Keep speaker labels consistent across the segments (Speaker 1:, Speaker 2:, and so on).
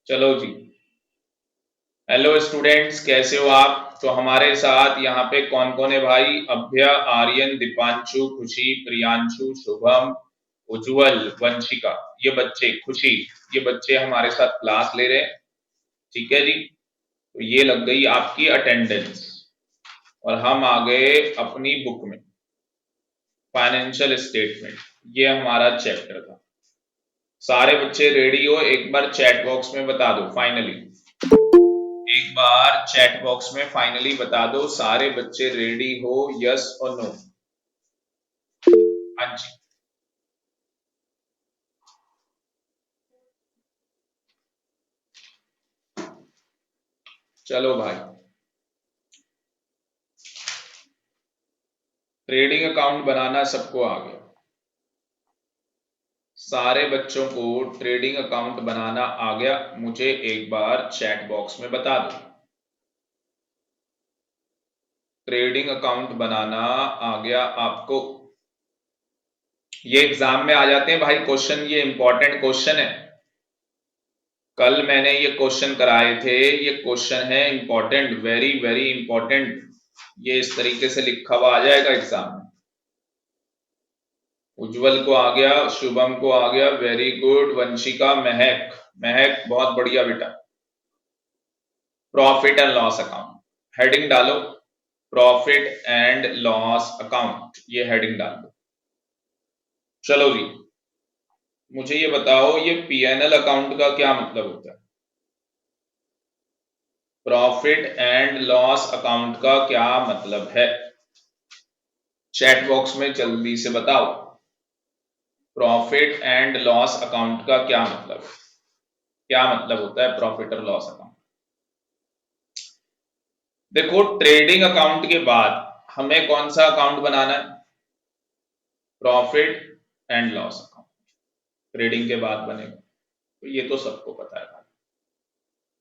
Speaker 1: चलो जी। Hello students, कैसे हो आप? तो हमारे साथ यहाँ पे कौन कौन है भाई? अभ्य, आर्यन, दीपांशु, खुशी, प्रियांशु, शुभम, उज्जवल, वंशिका। ये बच्चे, खुशी, ये बच्चे हमारे साथ क्लास ले रहे हैं। ठीक है जी। तो ये लग गई आपकी अटेंडेंस और हम आ गए अपनी बुक में। फाइनेंशियल स्टेटमेंट, ये हमारा चैप्टर था। सारे बच्चे रेडी हो? एक बार चैट बॉक्स में बता दो फाइनली। एक बार चैट बॉक्स में फाइनली बता दो, सारे बच्चे रेडी हो? यस और नो? हाँ जी। चलो भाई, ट्रेडिंग अकाउंट बनाना सबको आ गया? सारे बच्चों को ट्रेडिंग अकाउंट बनाना आ गया? मुझे एक बार चैट बॉक्स में बता दो। ट्रेडिंग अकाउंट बनाना आ गया आपको? ये एग्जाम में आ जाते हैं भाई क्वेश्चन, ये इंपॉर्टेंट क्वेश्चन है। कल मैंने ये क्वेश्चन कराए थे, ये क्वेश्चन है इंपॉर्टेंट, वेरी वेरी इंपॉर्टेंट। ये इस तरीके से लिखा हुआ आ जाएगा एग्जाम में। उज्जवल को आ गया, शुभम को आ गया, वेरी गुड। वंशिका, महक, महक बहुत बढ़िया बेटा। Profit and loss account, heading डालो। प्रॉफिट एंड लॉस अकाउंट, ये हेडिंग डाल दो। चलो जी, मुझे ये बताओ, ये पीएनएल अकाउंट का क्या मतलब होता है? प्रॉफिट एंड लॉस अकाउंट का क्या मतलब है? चैट बॉक्स में जल्दी से बताओ। प्रॉफिट एंड लॉस अकाउंट का क्या मतलब है? क्या मतलब होता है प्रॉफिट और लॉस अकाउंट? देखो, ट्रेडिंग अकाउंट के बाद हमें कौन सा अकाउंट बनाना है? Profit and loss account trading के बाद बनेगा। तो ये तो सबको पता है भाई,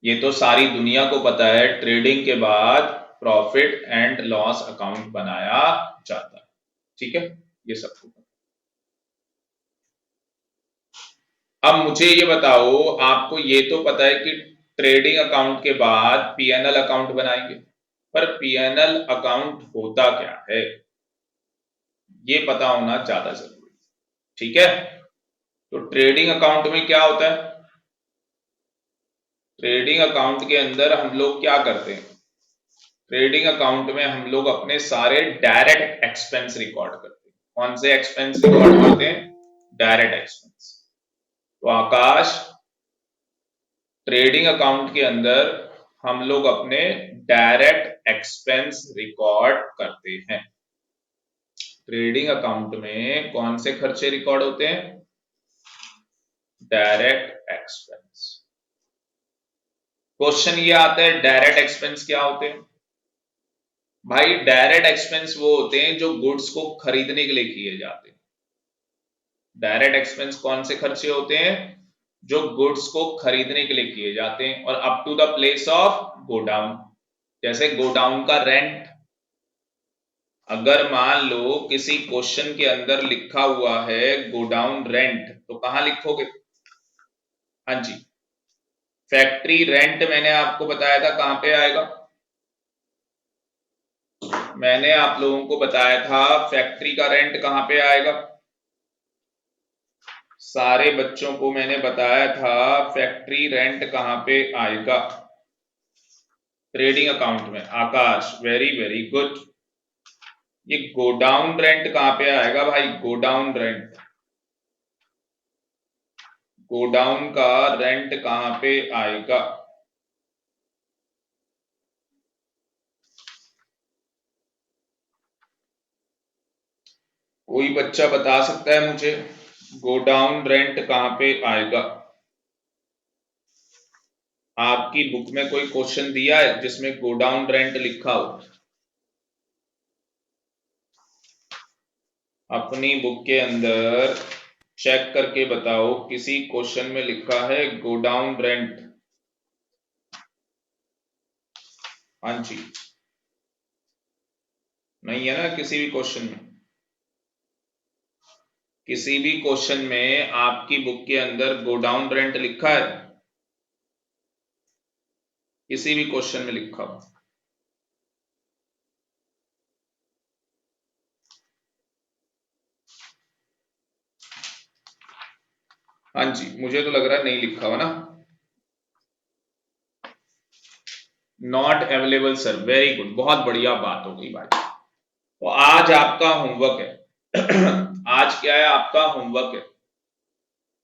Speaker 1: ये तो सारी दुनिया को पता है, ट्रेडिंग के बाद प्रॉफिट एंड लॉस अकाउंट बनाया जाता है। ठीक है, ये सबको पता है। अब मुझे ये बताओ, आपको ये तो पता है कि ट्रेडिंग अकाउंट के बाद पीएनएल अकाउंट बनाएंगे, पर पीएनएल अकाउंट होता क्या है, ये पता होना ज्यादा जरूरी। ठीक है, तो ट्रेडिंग अकाउंट में क्या होता है? ट्रेडिंग अकाउंट के अंदर हम लोग क्या करते हैं? ट्रेडिंग अकाउंट में हम लोग अपने सारे डायरेक्ट एक्सपेंस रिकॉर्ड करते हैं। कौन से एक्सपेंस रिकॉर्ड करते हैं? Direct expense. तो आकाश, ट्रेडिंग अकाउंट के अंदर हम लोग अपने डायरेक्ट एक्सपेंस रिकॉर्ड करते हैं। ट्रेडिंग अकाउंट में कौन से खर्चे रिकॉर्ड होते हैं? Direct expense. क्वेश्चन ये आता है, डायरेक्ट एक्सपेंस क्या होते हैं? भाई डायरेक्ट एक्सपेंस वो होते हैं जो गुड्स को खरीदने के लिए किए जाते हैं। डायरेक्ट एक्सपेंस कौन से खर्चे होते हैं? जो गुड्स को खरीदने के लिए किए जाते हैं और up to the place of godown. जैसे गोडाउन का रेंट। अगर मान लो किसी क्वेश्चन के अंदर लिखा हुआ है गोडाउन रेंट, तो कहां लिखोगे? हाँ जी, फैक्ट्री रेंट मैंने आपको बताया था कहां पे आएगा? मैंने आप लोगों को बताया था फैक्ट्री का रेंट कहां पे आएगा? सारे बच्चों को मैंने बताया था फैक्ट्री रेंट कहां पे आएगा? ट्रेडिंग अकाउंट में। आकाश, वेरी वेरी गुड। ये गोडाउन रेंट कहां पे आएगा भाई? गोडाउन रेंट, गोडाउन का रेंट कहां पे आएगा? कोई बच्चा बता सकता है मुझे गोडाउन रेंट कहां पे आएगा? आपकी बुक में कोई क्वेश्चन दिया है जिसमें गोडाउन रेंट लिखा हो? अपनी बुक के अंदर चेक करके बताओ, किसी क्वेश्चन में लिखा है गोडाउन रेंट? हाँ जी, नहीं है ना किसी भी क्वेश्चन में? किसी भी क्वेश्चन में आपकी बुक के अंदर गोडाउन रेंट लिखा है? किसी भी क्वेश्चन में लिखा हो। हाँ जी, मुझे तो लग रहा है नहीं लिखा हुआ ना। Not available sir, very good, बहुत बढ़िया बात हो गई भाई। तो आज आपका होमवर्क है आज क्या है आपका होमवर्क है,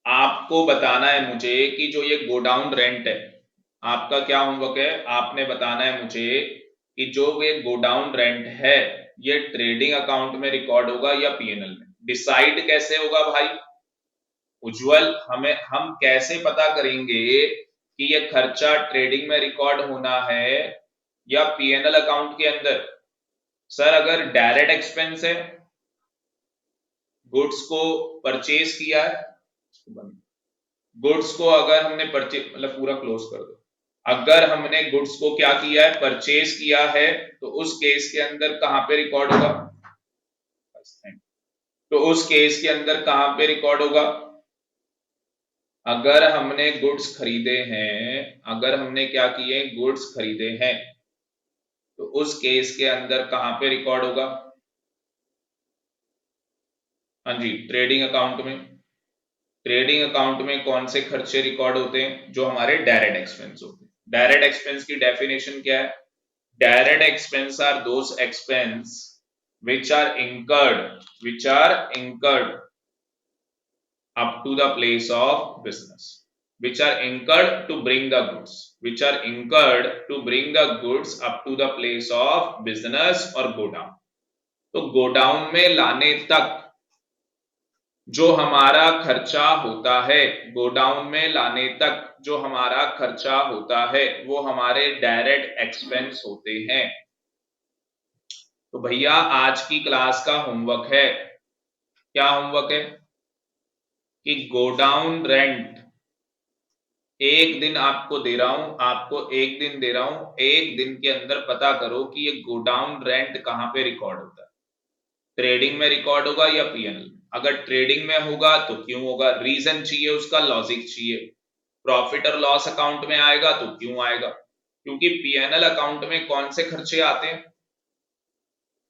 Speaker 1: आपको बताना है मुझे कि जो ये गोडाउन रेंट है, आपका क्या होमवर्क है, आपने बताना है मुझे कि जो ये गोडाउन रेंट है ये ट्रेडिंग अकाउंट में रिकॉर्ड होगा या पीएनएल में। डिसाइड कैसे होगा भाई उज्जवल, हम कैसे पता करेंगे कि ये खर्चा ट्रेडिंग में रिकॉर्ड होना है या पीएनएल अकाउंट के अंदर। सर अगर डायरेक्ट एक्सपेंस है, गुड्स को परचेज किया है, गुड्स को अगर हमने परचेज मतलब पूरा क्लोज कर दो, अगर हमने गुड्स को क्या किया है, परचेज किया है, तो उस केस के अंदर कहां पे रिकॉर्ड होगा, तो उस केस के अंदर कहां पे रिकॉर्ड होगा, अगर हमने गुड्स खरीदे हैं, अगर हमने क्या किए, गुड्स खरीदे हैं, तो उस केस के अंदर कहां पे रिकॉर्ड होगा, हाँ जी ट्रेडिंग अकाउंट में। ट्रेडिंग अकाउंट में कौन से खर्चे रिकॉर्ड होते हैं, जो हमारे डायरेक्ट एक्सपेंस होते हैं। डायरेक्ट एक्सपेंस की डेफिनेशन क्या है, direct expense are those expense which are incurred up to the place of business, which are incurred to bring the goods, which are incurred to bring the goods up to the place of business or go down। तो godown में लाने तक जो हमारा खर्चा होता है, godown में लाने तक जो हमारा खर्चा होता है वो हमारे डायरेक्ट एक्सपेंस होते हैं। तो भैया आज की क्लास का होमवर्क है, क्या होमवर्क है कि गोडाउन रेंट एक दिन आपको दे रहा हूं, आपको एक दिन दे रहा हूं, एक दिन के अंदर पता करो कि ये गोडाउन रेंट कहां पे रिकॉर्ड होता है, ट्रेडिंग में रिकॉर्ड होगा या पीएनएल। अगर ट्रेडिंग में होगा तो क्यों होगा, रीजन चाहिए, उसका लॉजिक चाहिए। प्रॉफिट और लॉस अकाउंट में आएगा तो क्यों आएगा, क्योंकि पीएनएल अकाउंट में कौन से खर्चे आते हैं,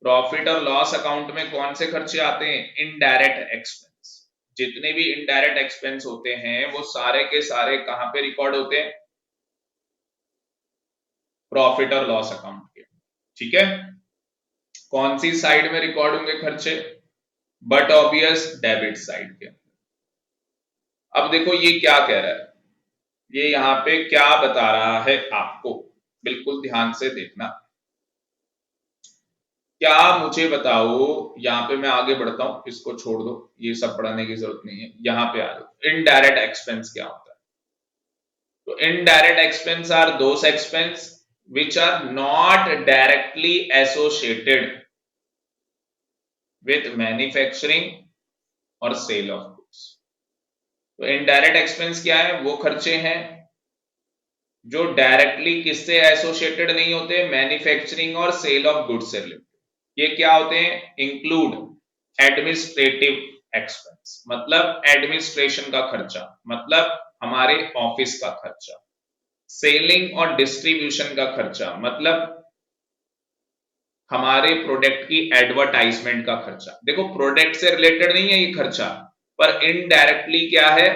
Speaker 1: प्रॉफिट और लॉस अकाउंट में कौन से खर्चे आते हैं, इनडायरेक्ट एक्सपेंस। जितने भी इनडायरेक्ट एक्सपेंस होते हैं वो सारे के सारे कहां पे रिकॉर्ड होते हैं, प्रॉफिट और लॉस अकाउंट के। ठीक है, कौन सी साइड में रिकॉर्ड होंगे खर्चे, बट ऑब्वियस डेबिट साइड के। अब देखो ये क्या कह रहा है, ये यहां पे क्या बता रहा है आपको, बिल्कुल ध्यान से देखना। क्या मुझे बताओ, यहां पे मैं आगे बढ़ता हूं, इसको छोड़ दो, ये सब पढ़ाने की जरूरत नहीं है, यहां पे आ जाओ। इनडायरेक्ट एक्सपेंस क्या होता है, तो indirect expense are those expense which are not directly associated with manufacturing और सेल ऑफ गुड्स। तो इनडायरेक्ट एक्सपेंस क्या है, वो खर्चे हैं जो डायरेक्टली किससे एसोसिएटेड नहीं होते, मैन्युफैक्चरिंग और सेल ऑफ गुड्स से रिलेटेड। ये क्या होते हैं, इंक्लूड एडमिनिस्ट्रेटिव एक्सपेंस, मतलब एडमिनिस्ट्रेशन का खर्चा, मतलब हमारे ऑफिस का खर्चा। सेलिंग और डिस्ट्रीब्यूशन का खर्चा, मतलब हमारे प्रोडक्ट की एडवर्टाइजमेंट का खर्चा। देखो प्रोडक्ट से रिलेटेड नहीं है ये खर्चा, पर इनडायरेक्टली क्या है,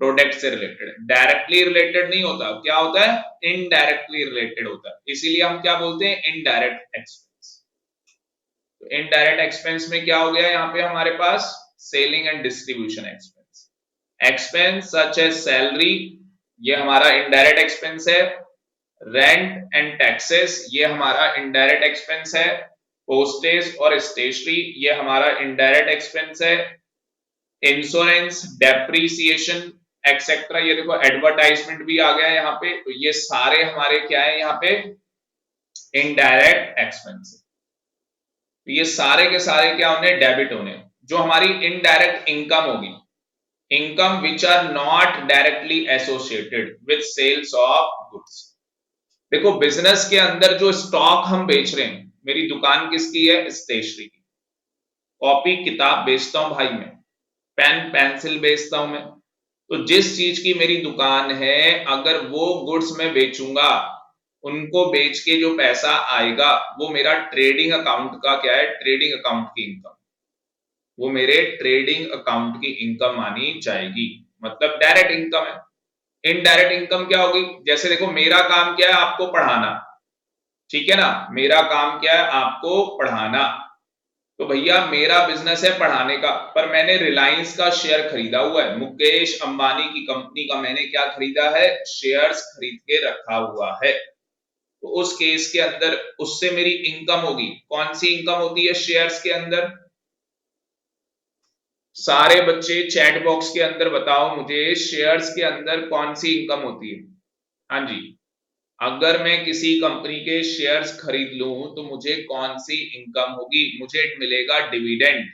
Speaker 1: प्रोडक्ट से रिलेटेड। डायरेक्टली रिलेटेड नहीं होता, क्या होता है, इनडायरेक्टली रिलेटेड होता है, इसीलिए हम क्या बोलते हैं, इनडायरेक्ट एक्सपेंस। तो इनडायरेक्ट एक्सपेंस में क्या हो गया यहाँ पे हमारे पास, selling and distribution expense. Expense such as salary, ये हमारा इनडायरेक्ट एक्सपेंस है। रेंट एंड टैक्सेस, ये हमारा इनडायरेक्ट एक्सपेंस है। पोस्टेज और स्टेशनरी, ये हमारा इनडायरेक्ट एक्सपेंस है। इंश्योरेंस, डेप्रीसिएशन एक्सेट्रा, ये देखो एडवर्टाइजमेंट भी आ गया यहाँ पे, तो ये सारे हमारे क्या है यहाँ पे, इनडायरेक्ट एक्सपेंस। तो ये सारे के सारे क्या होने, डेबिट होने। जो हमारी इनडायरेक्ट इनकम होगी, income which are not directly associated with sales of goods. देखो बिजनेस के अंदर जो स्टॉक हम बेच रहे हैं, मेरी दुकान किसकी है, स्टेशनरी की। कॉपी किताब बेचता हूं भाई मैं, पेन पेंसिल बेचता हूं मैं, तो जिस चीज की मेरी दुकान है, अगर वो गुड्स मैं बेचूंगा, उनको बेच के जो पैसा आएगा वो मेरा ट्रेडिंग अकाउंट का क्या है, ट्रेडिंग अकाउंट की इनकम, वो मेरे ट्रेडिंग अकाउंट की इनकम मानी जाएगी। मतलब डायरेक्ट इनकम है। इनडायरेक्ट इनकम क्या होगी, जैसे देखो मेरा काम क्या है, आपको पढ़ाना, ठीक है ना, मेरा काम क्या है, आपको पढ़ाना। तो भैया मेरा बिजनेस है पढ़ाने का, पर मैंने रिलायंस का शेयर खरीदा हुआ है, मुकेश अंबानी की कंपनी का मैंने क्या खरीदा है, शेयर्स खरीद के रखा हुआ है। तो उस केस के अंदर उससे मेरी इनकम होगी। कौन सी इनकम होती है शेयर्स के अंदर? सारे बच्चे चैट बॉक्स के अंदर बताओ मुझे, शेयर्स के अंदर कौन सी इनकम होती है? हाँ जी, अगर मैं किसी कंपनी के शेयर्स खरीद लूं तो मुझे कौन सी इनकम होगी? मुझे मिलेगा डिविडेंड।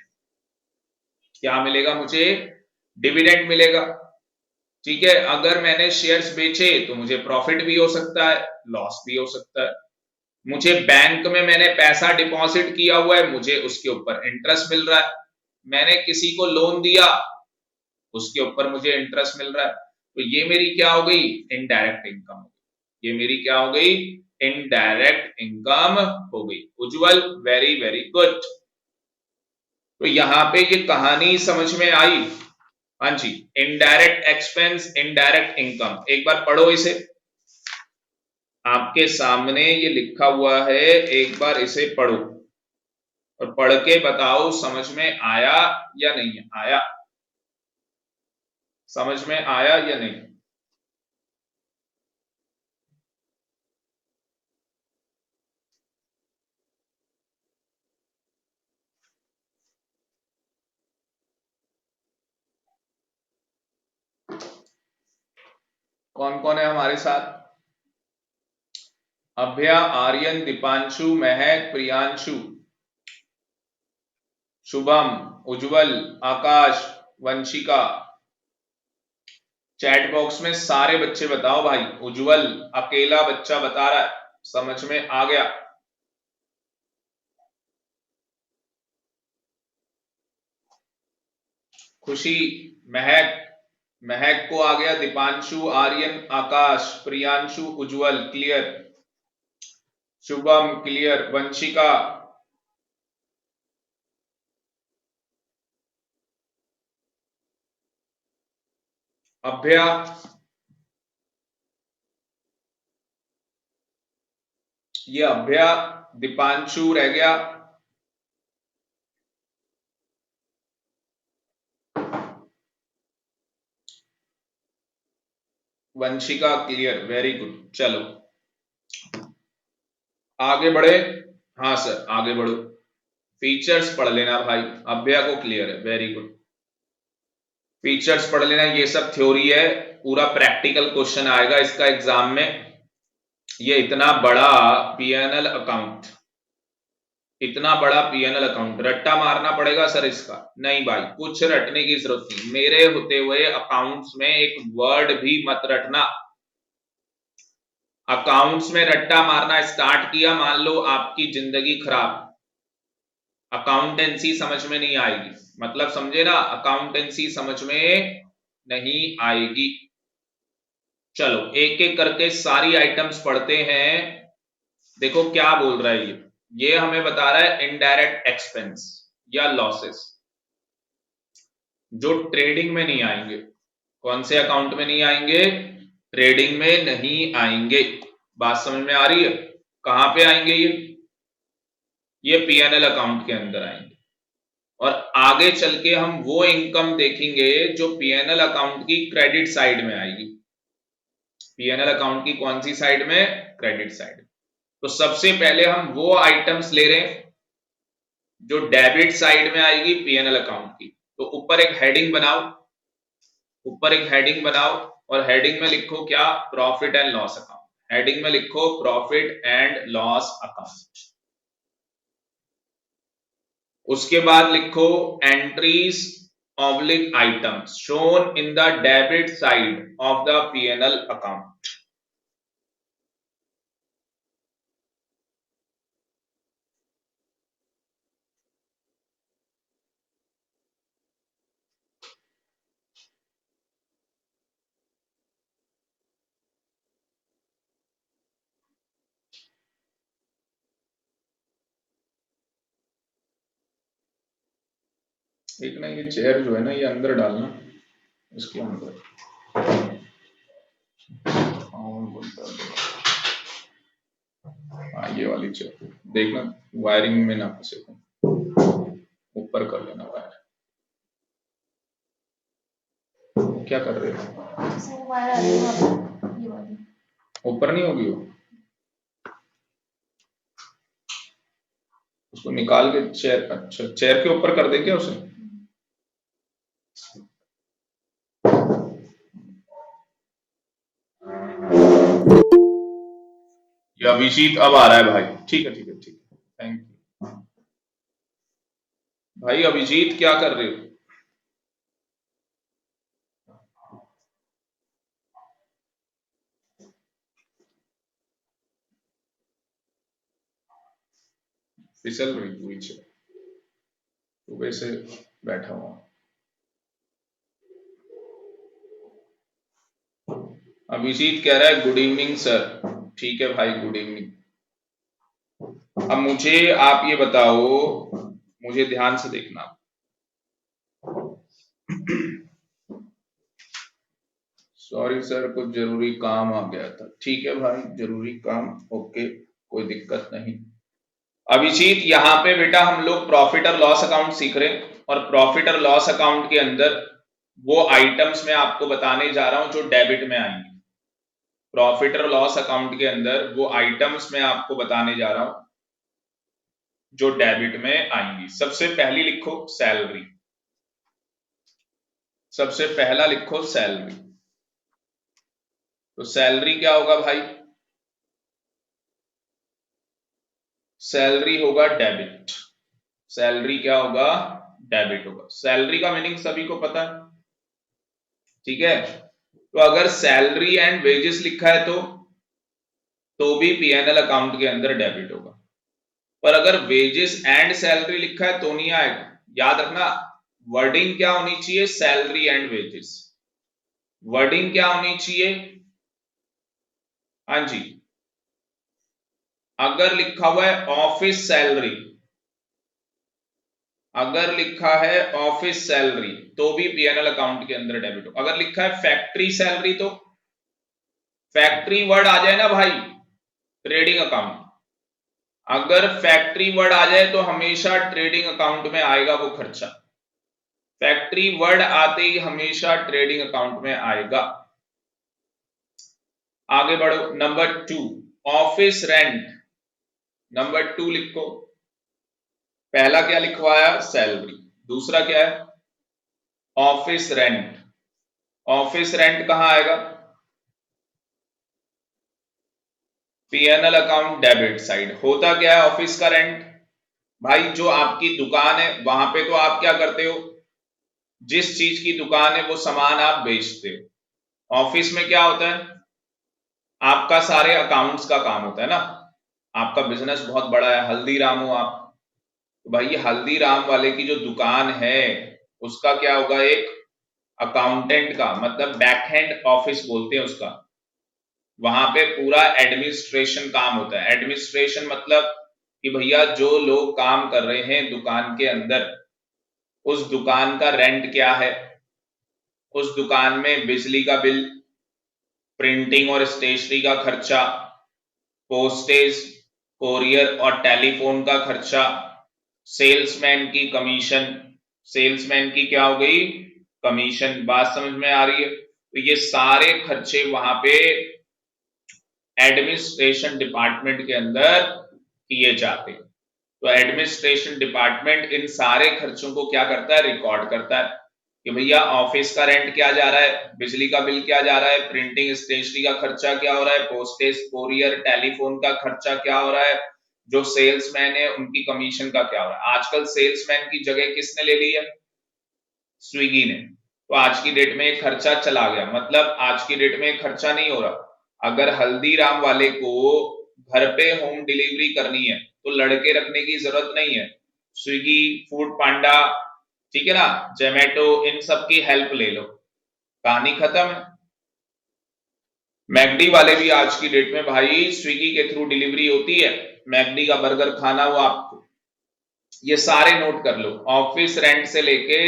Speaker 1: क्या मिलेगा मुझे? डिविडेंड मिलेगा। ठीक है, अगर मैंने शेयर्स बेचे तो मुझे प्रॉफिट भी हो सकता है, लॉस भी हो सकता है। मुझे बैंक में मैंने पैसा डिपॉजिट किया हुआ है, मुझे उसके ऊपर इंटरेस्ट मिल रहा है। मैंने किसी को लोन दिया, उसके ऊपर मुझे इंटरेस्ट मिल रहा है। तो ये मेरी क्या हो गई? इनडायरेक्ट इनकम हो गई। ये मेरी क्या हो गई? इनडायरेक्ट इनकम हो गई। उज्जवल, वेरी वेरी गुड। तो यहां पे ये कहानी समझ में आई? हाँ जी, इनडायरेक्ट एक्सपेंस, इनडायरेक्ट इनकम, एक बार पढ़ो इसे। आपके सामने ये लिखा हुआ है, एक बार इसे पढ़ो और पढ़ के बताओ समझ में आया या नहीं आया। समझ में आया या नहीं? कौन कौन है हमारे साथ? अभ्या, आर्यन, दीपांशु, महक, प्रियांशु, शुभम, उज्जवल, आकाश, वंशिका। चैट बॉक्स में सारे बच्चे बताओ भाई। उज्जवल अकेला बच्चा बता रहा है, समझ में आ गया। खुशी, महक, महक को आ गया। दीपांशु, आर्यन, आकाश, प्रियांशु, उज्जवल क्लियर, शुभम क्लियर, वंशिका, अभ्या, ये अभ्या, दीपांशु रह गया, वंशिका क्लियर, वेरी गुड। चलो आगे बढ़े। हाँ सर आगे बढ़ो। फीचर्स पढ़ लेना भाई, अभ्या को क्लियर है, वेरी गुड। फीचर्स पढ़ लेना, ये सब थ्योरी है, पूरा प्रैक्टिकल क्वेश्चन आएगा इसका एग्जाम में। ये इतना बड़ा पीएनएल अकाउंट, इतना बड़ा पीएनएल अकाउंट रट्टा मारना पड़ेगा सर इसका? नहीं भाई, कुछ रटने की जरूरत नहीं। मेरे होते हुए अकाउंट्स में एक वर्ड भी मत रटना। अकाउंट्स में रट्टा मारना स्टार्ट किया, मान लो आपकी जिंदगी खराब। अकाउंटेंसी समझ में नहीं आएगी, मतलब समझे ना, अकाउंटेंसी समझ में नहीं आएगी। चलो एक एक करके सारी आइटम्स पढ़ते हैं। देखो क्या बोल रहा है ये हमें बता रहा है इनडायरेक्ट एक्सपेंस या लॉसेस जो ट्रेडिंग में नहीं आएंगे। कौन से अकाउंट में नहीं आएंगे? ट्रेडिंग में नहीं आएंगे। बात समझ में आ रही है? कहां पे आएंगे ये पीएनएल अकाउंट के अंदर आएंगे। और आगे चल के हम वो इनकम देखेंगे जो पीएनएल अकाउंट की क्रेडिट साइड में आएगी। पीएनएल अकाउंट की कौन सी साइड में? Credit side. तो सबसे पहले हम वो आइटम्स ले रहे हैं जो डेबिट साइड में आएगी पीएनएल अकाउंट की। तो ऊपर एक हेडिंग बनाओ, ऊपर एक हेडिंग बनाओ और हेडिंग में लिखो क्या? Profit and loss account. Heading में लिखो प्रॉफिट एंड लॉस अकाउंट। उसके बाद लिखो entries oblique items shown in the debit side of the PNL account. एक ना ये चेयर जो है ना, ये अंदर डालना, इसके अंदर। हाँ ये वाली चेयर देखना, वायरिंग में ना फंसे, ऊपर कर लेना वायर। क्या कर रहे हो? ऊपर नहीं होगी वो, उसको निकाल के चेयर, अच्छा चेयर के ऊपर कर दे क्या उसे? या अभिजीत अब आ रहा है भाई, ठीक है ठीक है ठीक है, थैंक यू भाई। अभिजीत क्या कर रहे हो? फिसल रही पूरी चेयर, सुबह से बैठा हुआ। अभिजीत कह रहा है गुड इवनिंग सर। ठीक है भाई, गुड इवनिंग। अब मुझे आप ये बताओ, मुझे ध्यान से देखना। सॉरी सर, कुछ जरूरी काम आ गया था। ठीक है भाई, जरूरी काम, ओके, कोई दिक्कत नहीं। अभिजीत यहाँ पे बेटा हम लोग प्रॉफिट और लॉस अकाउंट सीख रहे हैं, और प्रॉफिट और लॉस अकाउंट के अंदर वो आइटम्स मैं आपको बताने जा रहा हूं जो डेबिट में आएंगे। प्रॉफिट और लॉस अकाउंट के अंदर वो आइटम्स मैं आपको बताने जा रहा हूं जो डेबिट में आएंगी। सबसे पहली लिखो सैलरी, सबसे पहला लिखो सैलरी। तो सैलरी क्या होगा भाई? सैलरी होगा डेबिट। सैलरी क्या होगा? डेबिट होगा। सैलरी का मीनिंग सभी को पता है, ठीक है। तो अगर सैलरी एंड वेजेस लिखा है तो भी पीएनएल अकाउंट के अंदर डेबिट होगा। पर अगर वेजेस एंड सैलरी लिखा है तो नहीं आएगा। याद रखना, वर्डिंग क्या होनी चाहिए? Salary and wages. वर्डिंग क्या होनी चाहिए? हाँ जी, अगर लिखा हुआ है ऑफिस सैलरी, अगर लिखा है ऑफिस सैलरी तो भी पीएनएल अकाउंट के अंदर डेबिट हो। अगर लिखा है फैक्ट्री सैलरी तो फैक्ट्री वर्ड आ जाए ना भाई, ट्रेडिंग अकाउंट। अगर फैक्ट्री वर्ड आ जाए तो हमेशा ट्रेडिंग अकाउंट में आएगा वो खर्चा। फैक्ट्री वर्ड आते ही हमेशा ट्रेडिंग अकाउंट में आएगा। आगे बढ़ो, नंबर 2 ऑफिस रेंट। नंबर 2 लिखो। पहला क्या लिखवाया? सैलरी। दूसरा क्या है? Office rent. ऑफिस रेंट कहां आएगा? PNL account debit side. होता क्या है ऑफिस का रेंट? भाई जो आपकी दुकान है वहां पे तो आप क्या करते हो? जिस चीज की दुकान है वो सामान आप बेचते हो। ऑफिस में क्या होता है? आपका सारे अकाउंट्स का काम होता है ना। आपका बिजनेस बहुत बड़ा है, हल्दीराम हो आप, तो भाई ये हल्दीराम वाले की जो दुकान है उसका क्या होगा? एक अकाउंटेंट का, मतलब बैक हैंड ऑफिस बोलते हैं उसका। वहां पे पूरा एडमिनिस्ट्रेशन काम होता है। एडमिनिस्ट्रेशन मतलब कि भैया जो लोग काम कर रहे हैं दुकान के अंदर, उस दुकान का रेंट क्या है, उस दुकान में बिजली का बिल, प्रिंटिंग और स्टेशनरी का खर्चा, पोस्टेज, कोरियर और टेलीफोन का खर्चा, सेल्समैन की कमीशन। सेल्समैन की क्या हो गई? कमीशन। बात समझ में आ रही है? तो ये सारे खर्चे वहां पे एडमिनिस्ट्रेशन डिपार्टमेंट के अंदर किए जाते हैं। तो एडमिनिस्ट्रेशन डिपार्टमेंट इन सारे खर्चों को क्या करता है? रिकॉर्ड करता है कि भैया ऑफिस का रेंट क्या जा रहा है, बिजली का बिल क्या जा रहा है, प्रिंटिंग स्टेशनरी का खर्चा क्या हो रहा है, पोस्टेज कोरियर टेलीफोन का खर्चा क्या हो रहा है, जो सेल्समैन है उनकी कमीशन का क्या हो रहा है। आजकल सेल्समैन की जगह किसने ले ली है? स्विगी ने। तो आज की डेट में एक खर्चा चला गया, मतलब आज की डेट में एक खर्चा नहीं हो रहा। अगर हल्दीराम वाले को घर पे होम डिलीवरी करनी है तो लड़के रखने की जरूरत नहीं है। स्विगी, फूड पांडा, ठीक है ना, जोमेटो, इन सब की हेल्प ले लो, कहानी खत्म है। मैकडी वाले भी आज की डेट में भाई स्विगी के थ्रू डिलीवरी होती है। मैकडी का बर्गर खाना हो आपको, ये सारे नोट कर लो, ऑफिस रेंट से लेके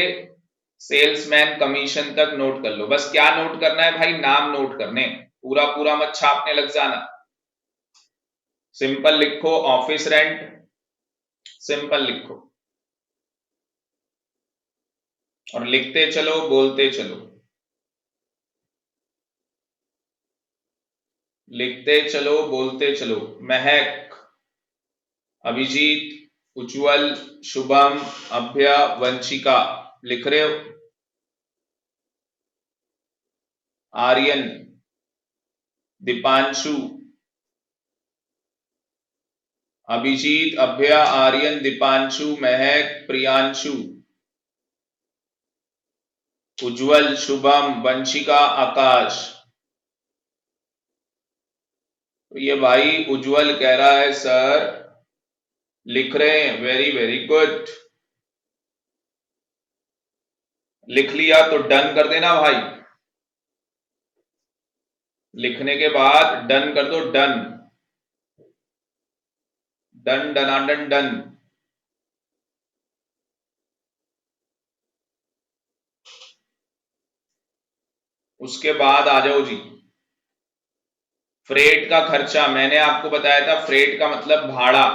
Speaker 1: सेल्समैन कमीशन तक नोट कर लो। बस क्या नोट करना है भाई, नाम नोट करने, पूरा पूरा मत छापने लग जाना। सिंपल लिखो ऑफिस रेंट, सिंपल लिखो और लिखते चलो बोलते चलो, लिखते चलो बोलते चलो। महक, अभिजीत, उज्जवल, शुभम, अभ्य, वंशिका, लिख रहे हो? आर्यन, दीपांशु, अभिजीत, अभ्य, आर्यन, दीपांशु, महक, प्रियांशु, उज्जवल, शुभम, वंशिका, आकाश। तो ये भाई उज्जवल कह रहा है सर, लिख रहे हैं, वेरी वेरी गुड। लिख लिया तो डन कर देना भाई, लिखने के बाद डन कर दो, डन डन डनाडन डन। उसके बाद आ जाओ जी, फ्रेट का खर्चा। मैंने आपको बताया था फ्रेट का मतलब भाड़ा।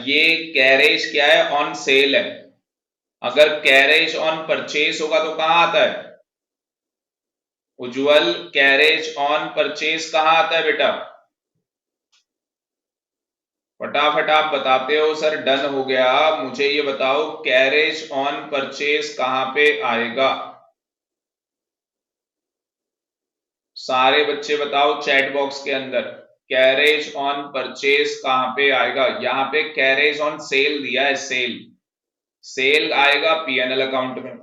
Speaker 1: ये कैरेज क्या है, ऑन सेल है। अगर कैरेज ऑन परचेज होगा तो कहां आता है उज्जवल? कैरेज ऑन परचेज कहां आता है बेटा? फटाफट आप बताते हो सर डन हो गया, मुझे ये बताओ कैरेज ऑन परचेज कहां पे आएगा? सारे बच्चे बताओ चैट बॉक्स के अंदर, कैरेज ऑन परचेज कहां पे आएगा? यहां पे कैरेज ऑन सेल दिया है, सेल, सेल आएगा पीएनएल अकाउंट में।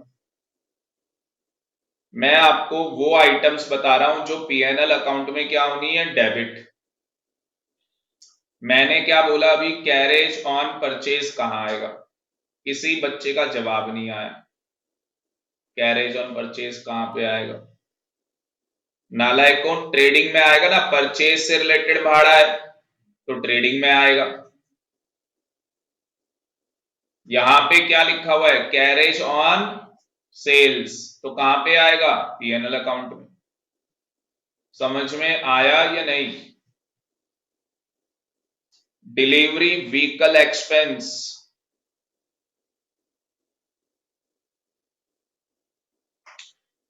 Speaker 1: मैं आपको वो आइटम्स बता रहा हूं जो पीएनएल अकाउंट में क्या होनी है, डेबिट। मैंने क्या बोला अभी, कैरेज ऑन परचेज कहां आएगा? किसी बच्चे का जवाब नहीं आया, कैरेज ऑन परचेज कहां पे आएगा? नालायकों, ट्रेडिंग में आएगा ना, परचेज से रिलेटेड भाड़ा है तो ट्रेडिंग में आएगा। यहां पे क्या लिखा हुआ है, कैरेज ऑन सेल्स, तो कहां पे आएगा, पीएनएल अकाउंट में। समझ में आया या नहीं? Delivery vehicle expense,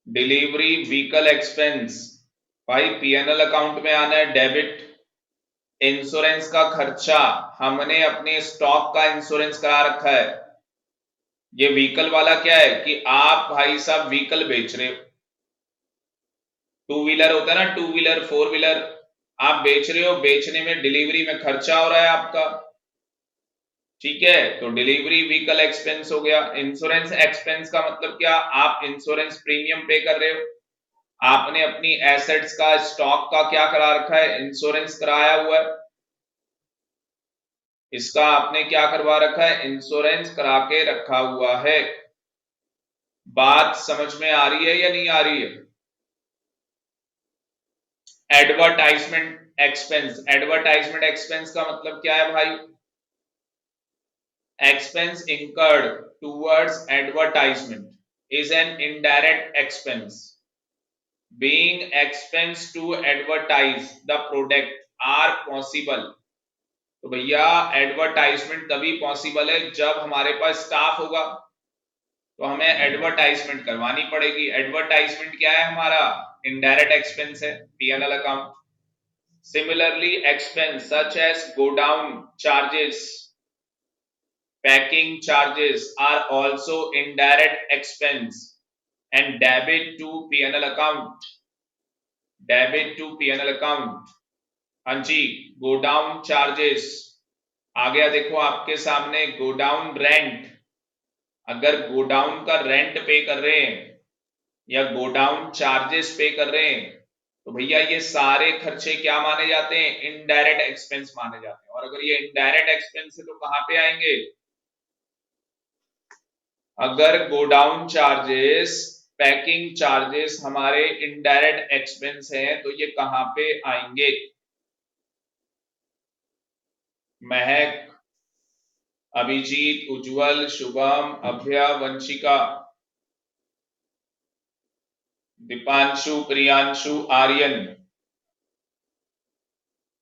Speaker 1: delivery vehicle expense भाई पीएनएल अकाउंट में आना है, डेबिट। इंश्योरेंस का खर्चा, हमने अपने स्टॉक का इंश्योरेंस करा रखा है। ये व्हीकल वाला क्या है कि आप भाई साहब व्हीकल बेच रहे हो, टू व्हीलर होता है ना, टू व्हीलर फोर व्हीलर, आप बेच रहे हो, बेचने में डिलीवरी में खर्चा हो रहा है आपका, ठीक है, तो डिलीवरी व्हीकल एक्सपेंस हो गया। इंश्योरेंस एक्सपेंस का मतलब क्या, आप इंश्योरेंस प्रीमियम पे कर रहे हो, आपने अपनी एसेट्स का, स्टॉक का क्या करा रखा है, इंश्योरेंस कराया हुआ है, इसका आपने क्या करवा रखा है, इंश्योरेंस करा के रखा हुआ है। बात समझ में आ रही है या नहीं आ रही है? एडवर्टाइजमेंट एक्सपेंस, एडवर्टाइजमेंट एक्सपेंस का मतलब क्या है भाई, expense incurred towards advertisement is an indirect expense. Being expense to advertise the product are possible. तो भैया एडवर्टाइजमेंट तभी पॉसिबल है जब हमारे पास स्टाफ होगा, तो हमें एडवर्टाइजमेंट करवानी पड़ेगी। एडवर्टाइजमेंट क्या है हमारा, इनडायरेक्ट एक्सपेंस है, PNL account. Similarly expense such as godown charges, packing charges are also indirect expense and debit to P&L account. Debit to P&L account. हाँ जी, गोडाउन चार्जेस आ गया, देखो आपके सामने गोडाउन रेंट। अगर गोडाउन का रेंट पे कर रहे हैं या गोडाउन चार्जेस पे कर रहे हैं तो भैया ये सारे खर्चे क्या माने जाते हैं, इनडायरेक्ट एक्सपेंस माने जाते हैं। और अगर ये इनडायरेक्ट एक्सपेंस है तो कहां पे आएंगे, अगर गोडाउन चार्जेस, पैकिंग चार्जेस हमारे इनडायरेक्ट एक्सपेंस हैं तो ये कहां पे आएंगे? महक, अभिजीत, उज्जवल, शुभम, अभ्या, वंशिका, दीपांशु, प्रियांशु, आर्यन,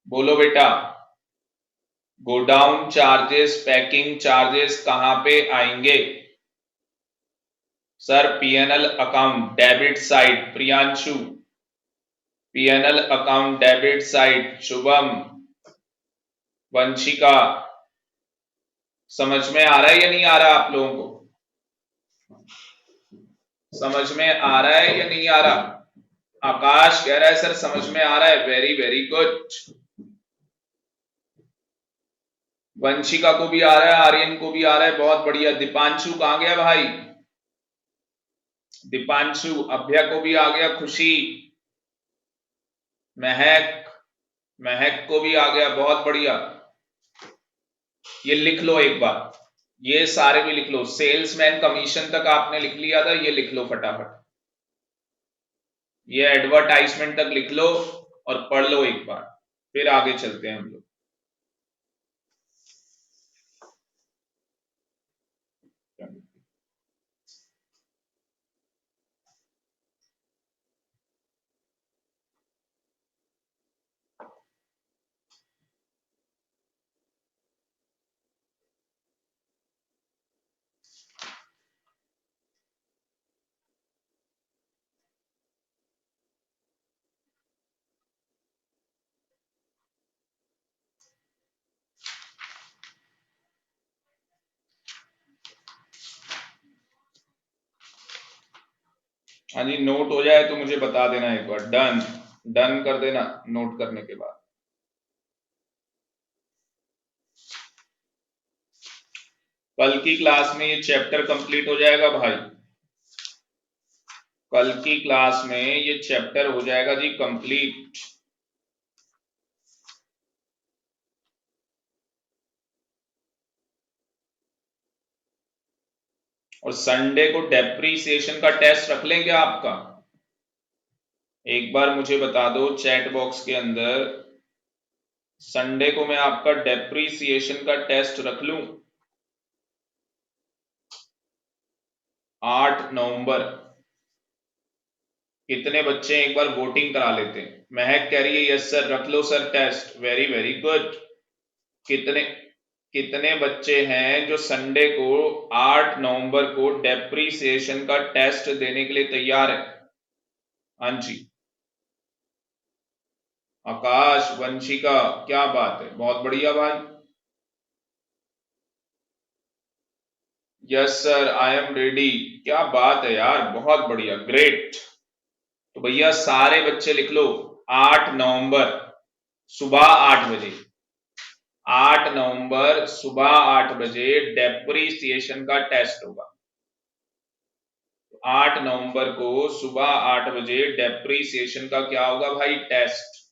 Speaker 1: बोलो बेटा। गोडाउन चार्जेस, पैकिंग चार्जेस कहां पे आएंगे? Sir PNL account debit side, Priyanshu. PNL account debit side, Shubham. Vanshika, समझ में आ रहा है या नहीं आ रहा आप लोगों को? समझ में आ रहा है या नहीं आ रहा? आकाश कह रहा है सर समझ में आ रहा है, वेरी वेरी गुड। वंशिका को भी आ रहा है, आर्यन को भी आ रहा है, बहुत बढ़िया। दीपांशु कहां गया भाई? दीपांशु, अभ्या को भी आ गया, खुशी, महक, महक को भी आ गया, बहुत बढ़िया। ये लिख लो एक बार, ये सारे भी लिख लो। सेल्समैन कमीशन तक आपने लिख लिया था, ये लिख लो फटाफट। ये एडवर्टाइजमेंट तक लिख लो और पढ़ लो एक बार, फिर आगे चलते हैं हम लोग। हाँ जी, नोट हो जाए तो मुझे बता देना एक बार। डन, डन कर देना नोट करने के बाद। कल की क्लास में ये चैप्टर कंप्लीट हो जाएगा भाई। कल की क्लास में ये चैप्टर हो जाएगा जी कंप्लीट। और संडे को डेप्रीसिएशन का टेस्ट रख लेंगे आपका। एक बार मुझे बता दो चैट बॉक्स के अंदर, संडे को मैं आपका डेप्रीसिएशन का टेस्ट रख लूं? 8 नवंबर। कितने बच्चे एक बार वोटिंग करा लेते हैं? महक कह रही है यस सर, रख लो sir test, very very good. कितने कितने बच्चे हैं जो संडे को 8 नवंबर को डेप्रीसिएशन का टेस्ट देने के लिए तैयार है? हाँ जी, आकाश, वंशिका, क्या बात है, बहुत बढ़िया भाई। Yes sir I am ready, क्या बात है यार, बहुत बढ़िया, ग्रेट। तो भैया सारे बच्चे लिख लो, 8 नवंबर सुबह 8 बजे, 8 नवंबर सुबह 8 बजे डेप्रीसिएशन का टेस्ट होगा। 8 नवंबर को सुबह 8 बजे डेप्रीसिएशन का क्या होगा भाई? टेस्ट।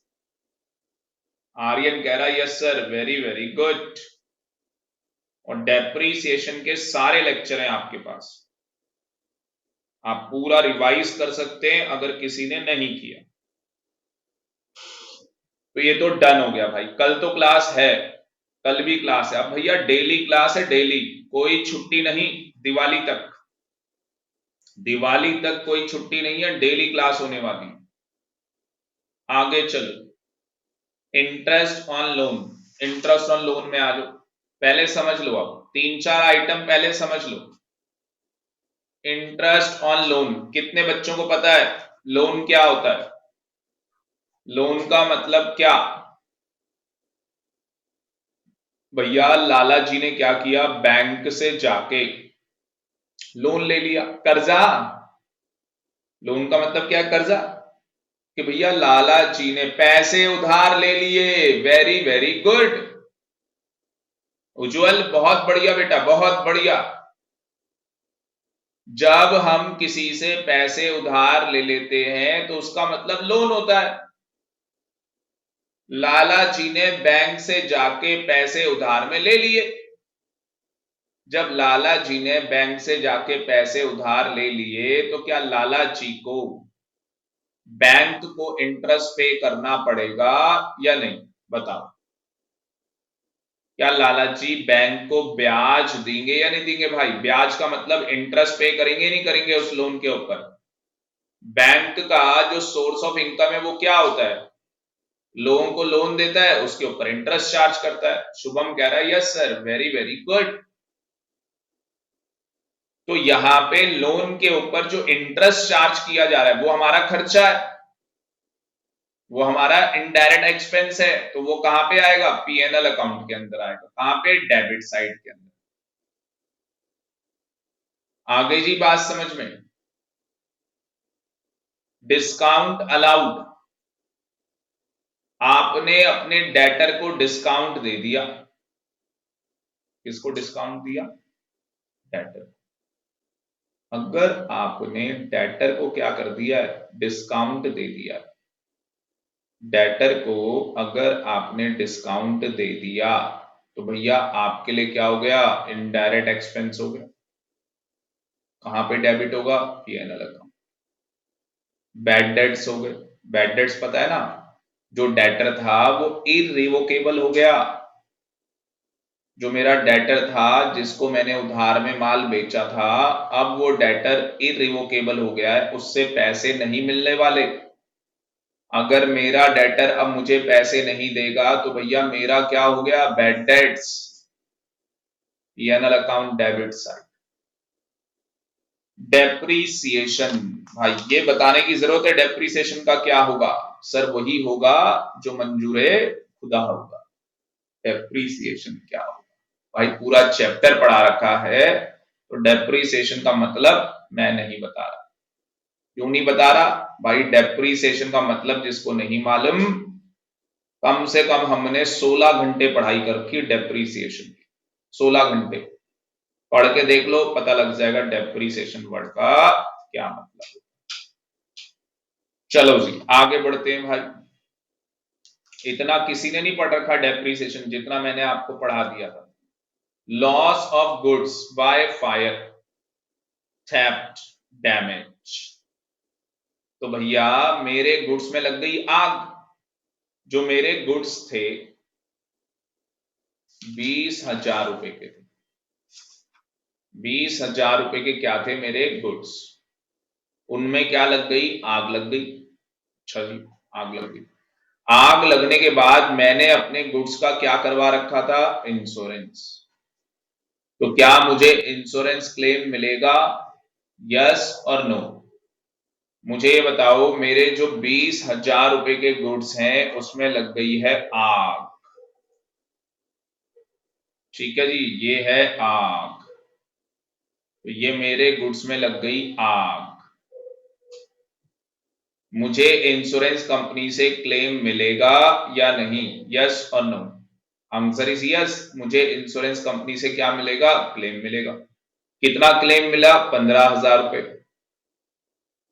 Speaker 1: आर्यन कह रहा है yes sir, very very good. और डेप्रीसिएशन के सारे लेक्चर हैं आपके पास, आप पूरा रिवाइज कर सकते हैं अगर किसी ने नहीं किया। तो ये तो डन हो गया भाई। कल तो क्लास है, कल भी क्लास है। अब भैया डेली क्लास है, डेली, कोई छुट्टी नहीं दिवाली तक। दिवाली तक कोई छुट्टी नहीं है, डेली क्लास होने वाली। आगे चलो, interest on loan. Interest on loan में आ जाओ, पहले समझ लो, अब 3-4 आइटम पहले समझ लो। इंटरेस्ट ऑन लोन, कितने बच्चों को पता है लोन क्या होता है? लोन का मतलब क्या? भैया लाला जी ने क्या किया, बैंक से जाके लोन ले लिया, कर्जा। लोन का मतलब क्या है? कर्जा। कि भैया लाला जी ने पैसे उधार ले लिए, वेरी वेरी गुड उज्जवल, बहुत बढ़िया बेटा, बहुत बढ़िया। जब हम किसी से पैसे उधार ले लेते हैं तो उसका मतलब लोन होता है। लाला जी ने बैंक से जाके पैसे उधार में ले लिए। जब लाला जी ने बैंक से जाके पैसे उधार ले लिए तो क्या लाला जी को बैंक को इंटरेस्ट पे करना पड़ेगा या नहीं? बताओ। क्या लालच जी बैंक को ब्याज देंगे या नहीं देंगे भाई? ब्याज का मतलब इंटरेस्ट पे करेंगे नहीं करेंगे उस लोन के ऊपर? बैंक का जो सोर्स ऑफ इनकम है वो क्या होता है? लोगों को लोन देता है, उसके ऊपर इंटरेस्ट चार्ज करता है। शुभम कह रहा है yes sir, very very good. तो यहां पे लोन के ऊपर जो इंटरेस्ट चार्ज किया जा रहा है वो हमारा खर्चा है, वो हमारा इनडायरेक्ट एक्सपेंस है। तो वो कहां पे आएगा? पीएनएल अकाउंट के अंदर आएगा। कहां पे? डेबिट साइड के अंदर। आ गई जी बात समझ में? डिस्काउंट अलाउड, आपने अपने डेटर को डिस्काउंट दे दिया। किसको डिस्काउंट दिया? डेटर। अगर आपने डेटर को क्या कर दिया है? डिस्काउंट दे दिया। डेटर को अगर आपने डिस्काउंट दे दिया तो भैया आपके लिए क्या हो गया? इनडायरेक्ट एक्सपेंस हो गया। कहां पे डेबिट होगा? PNL account. बैड डेट्स हो गए। बैड डेट्स पता है ना, जो डेटर था वो इरिवोकेबल हो गया। जो मेरा डेटर था जिसको मैंने उधार में माल बेचा था, अब वो डेटर इरिवोकेबल हो गया है, उससे पैसे नहीं मिलने वाले। अगर मेरा डेटर अब मुझे पैसे नहीं देगा तो भैया मेरा क्या हो गया? Bad debts. PNL account debit side. Depreciation, भाई ये बताने की जरूरत है डेप्रीसिएशन का क्या होगा? सर वही होगा जो मंजूरे खुदा होगा। डेप्रीसिएशन क्या होगा? भाई पूरा चैप्टर पढ़ा रखा है, तो डेप्रीसिएशन का मतलब मैं नहीं बता रहा। क्यों नहीं बता रहा भाई? डेप्रीसिएशन का मतलब जिसको नहीं मालूम, कम से कम हमने 16 घंटे पढ़ाई कर रखी डेप्रीसिएशन की। 16 घंटे पढ़ के देख लो, पता लग जाएगा डेप्रीसिएशन वर्ड का क्या मतलब। चलो जी आगे बढ़ते हैं भाई। इतना किसी ने नहीं पढ़ रखा डेप्रीसिएशन जितना मैंने आपको पढ़ा दिया था। Loss of goods by fire, theft, damage. तो भैया मेरे गुड्स में लग गई आग। जो मेरे गुड्स थे 20,000 रुपए के थे। 20,000 रुपए के क्या थे मेरे गुड्स? उनमें क्या लग गई? आग लग गई। अच्छा जी, आग लग गई। आग लगने के बाद मैंने अपने गुड्स का क्या करवा रखा था? इंश्योरेंस। तो क्या मुझे इंश्योरेंस क्लेम मिलेगा? यस और नो? मुझे ये बताओ, मेरे जो 20,000 रुपए के गुड्स हैं उसमें लग गई है आग। ठीक है जी, ये है आग। तो ये मेरे गुड्स में लग गई आग। मुझे इंश्योरेंस कंपनी से क्लेम मिलेगा या नहीं? यस और नो? Answer is yes. मुझे इंश्योरेंस कंपनी से क्या मिलेगा? क्लेम मिलेगा। कितना क्लेम मिला? 15,000 रुपए।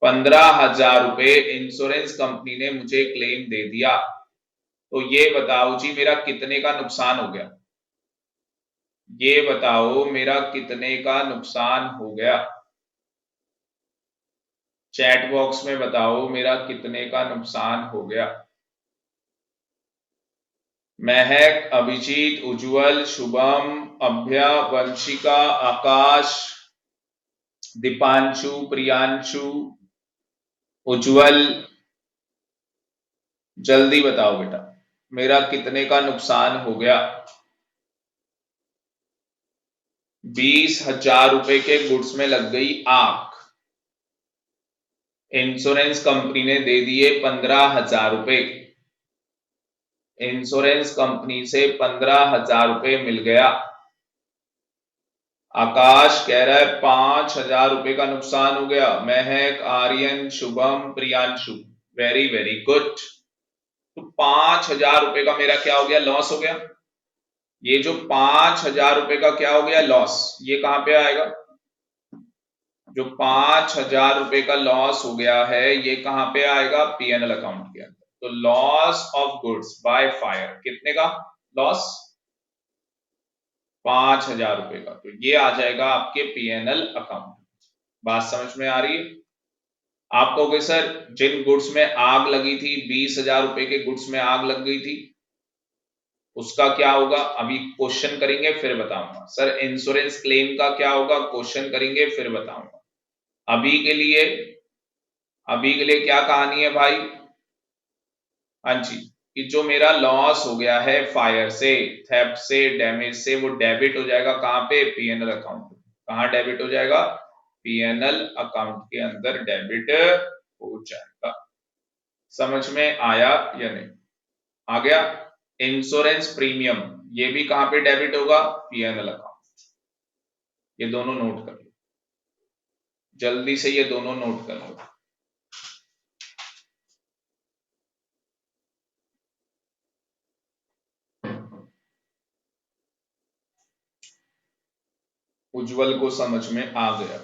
Speaker 1: 15,000 रुपए इंश्योरेंस कंपनी ने मुझे क्लेम दे दिया। तो ये बताओ जी मेरा कितने का नुकसान हो गया? ये बताओ मेरा कितने का नुकसान हो गया? चैट बॉक्स में बताओ मेरा कितने का नुकसान हो गया? महक, अभिजीत, उज्जवल, शुभम, अभ्या, वंशिका, आकाश, दीपांशु, प्रियांशु, उज्जवल, जल्दी बताओ बेटा मेरा कितने का नुकसान हो गया? 20,000 रुपए के गुड्स में लग गई आग। इंश्योरेंस कंपनी ने दे दिए 15,000 रुपए। इंश्योरेंस कंपनी से 15,000 रुपए मिल गया। आकाश कह रहा है 5,000 रुपए का नुकसान हो गया। Mahak, Aryan, Shubham, Priyanshu, very very good. तो 5,000 रुपए का मेरा क्या हो गया? लॉस हो गया। ये जो 5,000 रुपए का क्या हो गया? लॉस। ये कहां पे आएगा? जो 5,000 रुपए का लॉस हो गया है ये कहां पे आएगा? पीएनएल अकाउंट के अंदर। तो loss of goods by fire कितने का लॉस? 5,000 रुपए का। तो ये आ जाएगा आपके पीएनएल अकाउंट। बात समझ में आ रही है? आप कहोगे सर जिन गुड्स में आग लगी थी, 20,000 रुपए के गुड्स में आग लग गई थी, उसका क्या होगा अभी क्वेश्चन करेंगे फिर बताऊंगा। सर इंश्योरेंस क्लेम का क्या होगा, क्वेश्चन करेंगे फिर बताऊंगा। अभी के लिए क्या कहानी है भाई, हाँ जी, कि जो मेरा लॉस हो गया है फायर से, थेफ्ट से, डैमेज से, वो डेबिट हो जाएगा कहां पे, पीएनएल अकाउंट। कहां डेबिट हो जाएगा, पीएनएल अकाउंट के अंदर डेबिट हो जाएगा। समझ में आया या नहीं, आ गया। इंश्योरेंस प्रीमियम ये भी कहां पे डेबिट होगा, पीएनएल अकाउंट। ये दोनों नोट कर लो, जल्दी से ये दोनों नोट कर लो। उज्जवल को समझ में आ गया,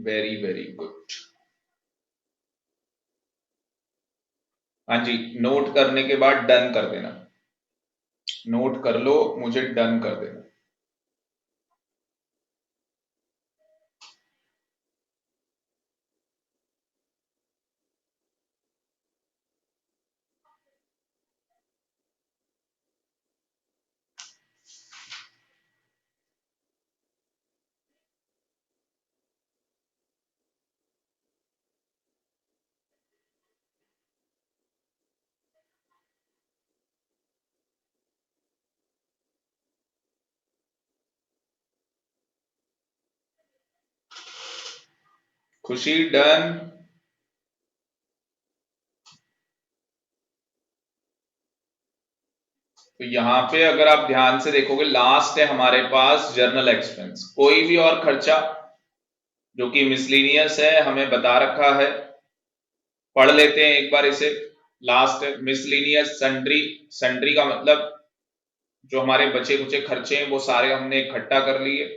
Speaker 1: वेरी वेरी गुड। हाँ जी, नोट करने के बाद डन कर देना, नोट कर लो, मुझे डन कर देना। खुशी डन। तो यहां पे अगर आप ध्यान से देखोगे लास्ट है हमारे पास जर्नल एक्सपेंस। कोई भी और खर्चा जो कि मिसलिनियस है हमें बता रखा है, पढ़ लेते हैं एक बार इसे। लास्ट मिसलिनियस सन्ड्री, सन्ड्री का मतलब जो हमारे बचे कुचे खर्चे हैं वो सारे हमने इकट्ठा कर लिए।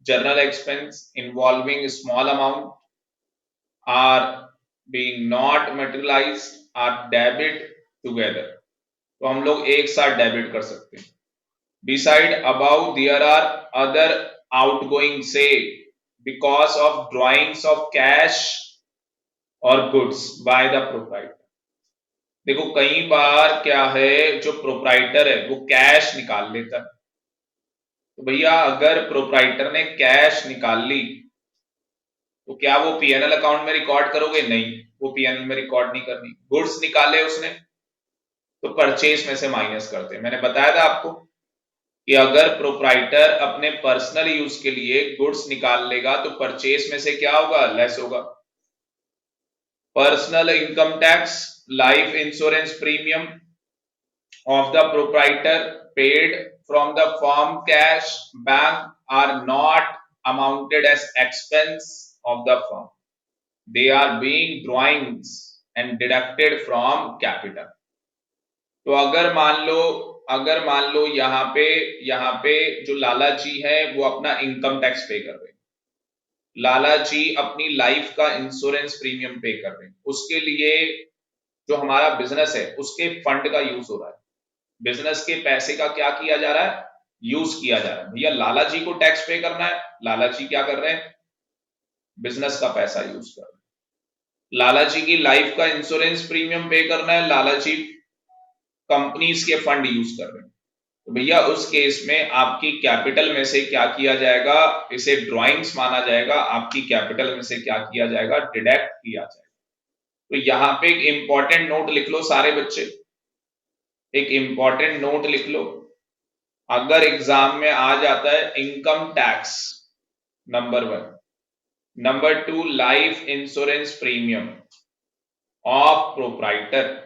Speaker 1: Journal expense involving small amount are being not materialised are debit together, तो हम लोग एक साथ डेबिट कर सकते हैं। Beside above there are other outgoing say because of drawings of cash or goods by the proprietor। देखो कई बार क्या है, जो प्रोप्राइटर है वो कैश निकाल लेता है। तो भैया अगर प्रोप्राइटर ने कैश निकाल ली तो क्या वो पीएनएल अकाउंट में रिकॉर्ड करोगे, नहीं, वो पीएनएल में रिकॉर्ड नहीं करनी। गुड्स निकाले उसने तो परचेज में से माइनस करते हैं। मैंने बताया था आपको कि अगर प्रोप्राइटर अपने पर्सनल यूज के लिए गुड्स निकाल लेगा तो परचेस में से क्या होगा, लेस होगा। Personal income tax, life insurance premium of the proprietor paid from the firm cash bank are not amounted as expense of the firm, they are being drawings and deducted from capital. तो अगर मान लो यहाँ पे जो लाला जी है वो अपना income tax पे कर रहे हैं, लाला जी अपनी लाइफ का इंश्योरेंस प्रीमियम पे कर रहे हैं, उसके लिए जो हमारा बिजनेस है उसके फंड का यूज हो रहा है, बिजनेस के पैसे का क्या किया जा रहा है, यूज किया जा रहा है। भैया लाला जी को टैक्स पे करना है, लाला जी क्या कर रहे हैं, बिजनेस का पैसा यूज कर रहे हैं। लाला जी की लाइफ का इंश्योरेंस प्रीमियम पे करना है, लाला जी कंपनीज के फंड यूज कर रहे हैं। तो भैया उस केस में आपकी कैपिटल में से क्या किया जाएगा, इसे ड्राइंग्स माना जाएगा, आपकी कैपिटल में से क्या किया जाएगा, डिडक्ट किया जाएगा। तो यहाँ पे एक इंपॉर्टेंट नोट लिख लो सारे बच्चे, एक इंपॉर्टेंट नोट लिख लो। अगर एग्जाम में आ जाता है income tax number 1, number 2 life insurance premium of proprietor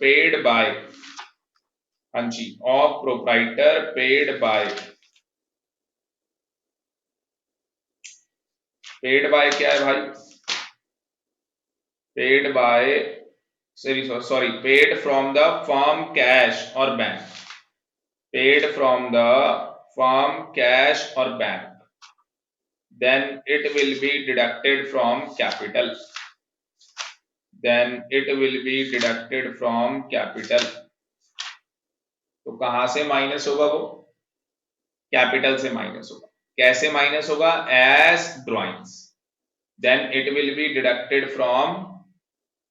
Speaker 1: paid by, हाँ जी, ऑफ प्रोप्राइटर पेड बाय क्या है भाई, paid by sorry paid from the firm cash और bank, paid from the firm cash और bank, then it will be deducted from capital, then it will be deducted from capital। तो कहां से minus होगा वो, कैपिटल से minus होगा। कैसे माइनस होगा, as drawings, then it will be deducted from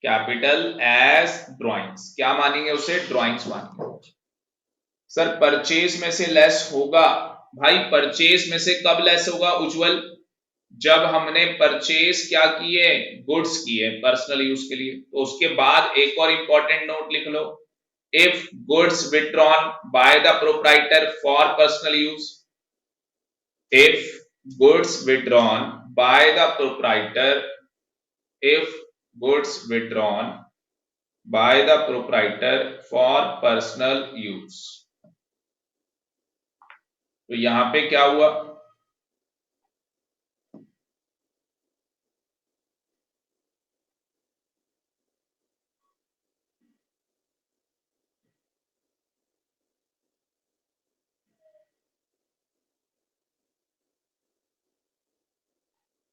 Speaker 1: capital as drawings, क्या मानेंगे उसे? ड्राइंग्स मानेंगे। सर परचेज में से लेस होगा, भाई परचेज में से कब लेस होगा उज्जवल? जब हमने परचेज क्या किए? गुड्स किए पर्सनल यूज के लिए। तो उसके बाद एक और इंपॉर्टेंट नोट लिख लो, if goods withdrawn by the proprietor for personal use, if goods withdrawn by the proprietor, if goods withdrawn by the proprietor for personal use, तो यहां पे क्या हुआ?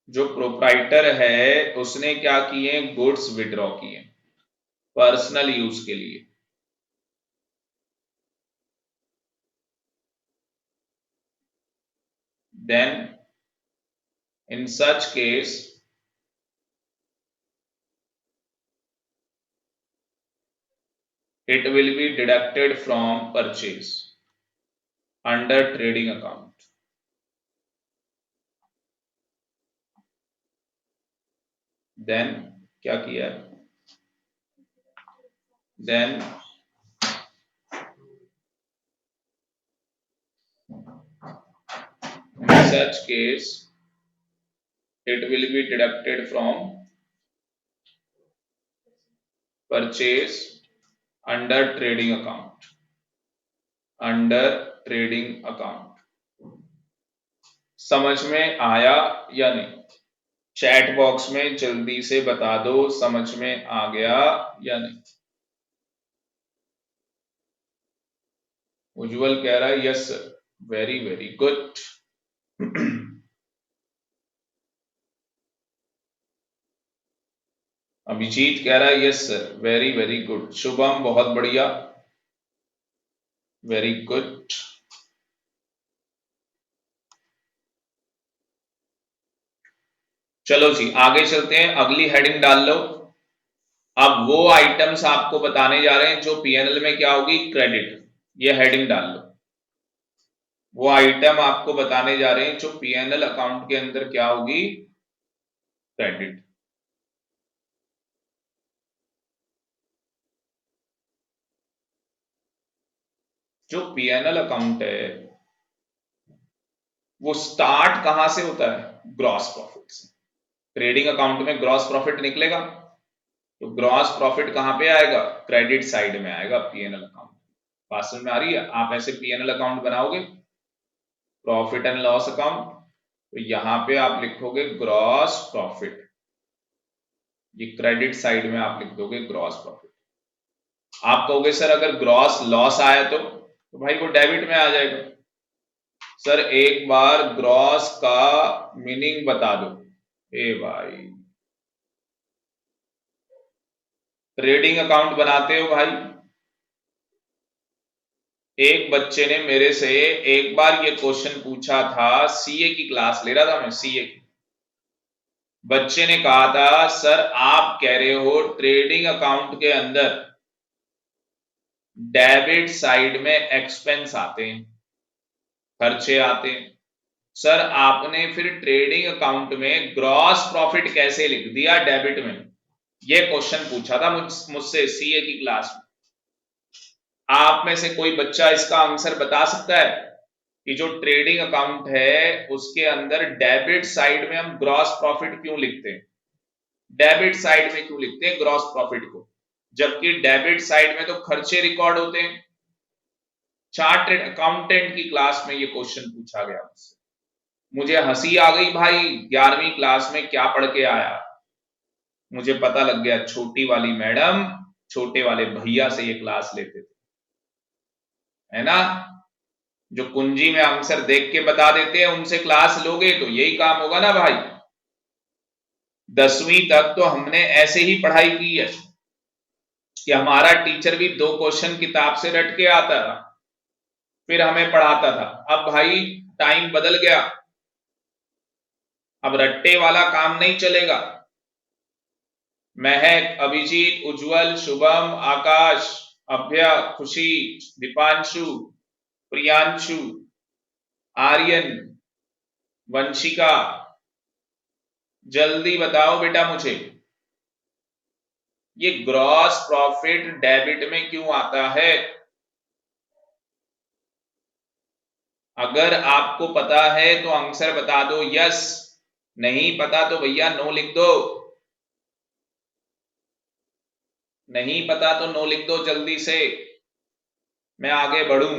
Speaker 1: जो प्रोप्राइटर है उसने क्या किए? गुड्स विड्रॉ किए पर्सनल यूज के लिए। Then in such case it will be deducted from purchase under trading account। Then क्या किया? Then in such case it will be deducted from purchase under trading account, under trading account। समझ में आया या नहीं? Chat box में जल्दी से बता दो समझ में आ गया या नहीं। उज्जवल कह रहा है yes sir, very very good. Abhijeet कह रहा है yes sir, very very good. Shubham बहुत बढ़िया, वेरी गुड। चलो जी आगे चलते हैं, अगली हेडिंग डाल लो। अब वो आइटम्स आपको बताने जा रहे हैं जो पीएनएल में क्या होगी? क्रेडिट। ये हेडिंग डाल लो। वो आइटम आपको बताने जा रहे हैं जो पीएनएल अकाउंट के अंदर क्या होगी? क्रेडिट। जो पीएनएल अकाउंट है वो स्टार्ट कहां से होता है? ग्रॉस प्रॉफिट से। ट्रेडिंग अकाउंट में ग्रॉस प्रॉफिट निकलेगा, तो ग्रॉस प्रॉफिट कहां पे आएगा? क्रेडिट साइड में आएगा पीएनएल अकाउंट। बात समझ में आ रही है? आप ऐसे पीएनएल अकाउंट बनाओगे, प्रॉफिट एंड लॉस अकाउंट, तो यहां पे आप लिखोगे ग्रॉस प्रॉफिट, ये क्रेडिट साइड में आप लिख दोगे ग्रॉस प्रॉफिट। आप कहोगे सर अगर ग्रॉस लॉस आया तो भाई वो डेबिट में आ जाएगा। सर एक बार ग्रॉस का मीनिंग बता दो। ए भाई ट्रेडिंग अकाउंट बनाते हो भाई? एक बच्चे ने मेरे से एक बार ये क्वेश्चन पूछा था, सीए की क्लास ले रहा था मैं, सीए की। बच्चे ने कहा था सर आप कह रहे हो ट्रेडिंग अकाउंट के अंदर डेबिट साइड में एक्सपेंस आते हैं, खर्चे आते हैं, सर आपने फिर ट्रेडिंग अकाउंट में ग्रॉस प्रॉफिट कैसे लिख दिया डेबिट में? ये क्वेश्चन पूछा था मुझसे सीए की क्लास में। आप में से कोई बच्चा इसका आंसर बता सकता है कि जो ट्रेडिंग अकाउंट है उसके अंदर डेबिट साइड में हम ग्रॉस प्रॉफिट क्यों लिखते हैं? डेबिट साइड में क्यों लिखते हैं ग्रॉस प्रॉफिट को, जबकि डेबिट साइड में तो खर्चे रिकॉर्ड होते हैं। चार्टर्ड अकाउंटेंट की क्लास में ये क्वेश्चन पूछा गया मुझसे, मुझे हंसी आ गई भाई। 11वीं क्लास में क्या पढ़ के आया, मुझे पता लग गया छोटी वाली मैडम छोटे वाले भैया से ये क्लास लेते थे, है ना? जो कुंजी में आंसर देख के बता देते हैं उनसे क्लास लोगे तो यही काम होगा ना भाई। 10वीं तक तो हमने ऐसे ही पढ़ाई की है कि हमारा टीचर भी 2 क्वेश्चन किताब से रट के आता था, फिर हमें पढ़ाता था। अब भाई टाइम बदल गया, अब रट्टे वाला काम नहीं चलेगा। महक, अभिजीत, उज्जवल, शुभम, आकाश, अभ्य, खुशी, दीपांशु, प्रियांशु, आर्यन, वंशिका, जल्दी बताओ बेटा मुझे, ये ग्रॉस प्रॉफिट डेबिट में क्यों आता है? अगर आपको पता है तो आंसर बता दो यस, नहीं पता तो भैया नो लिख दो, नहीं पता तो नो लिख दो जल्दी से, मैं आगे बढ़ूं।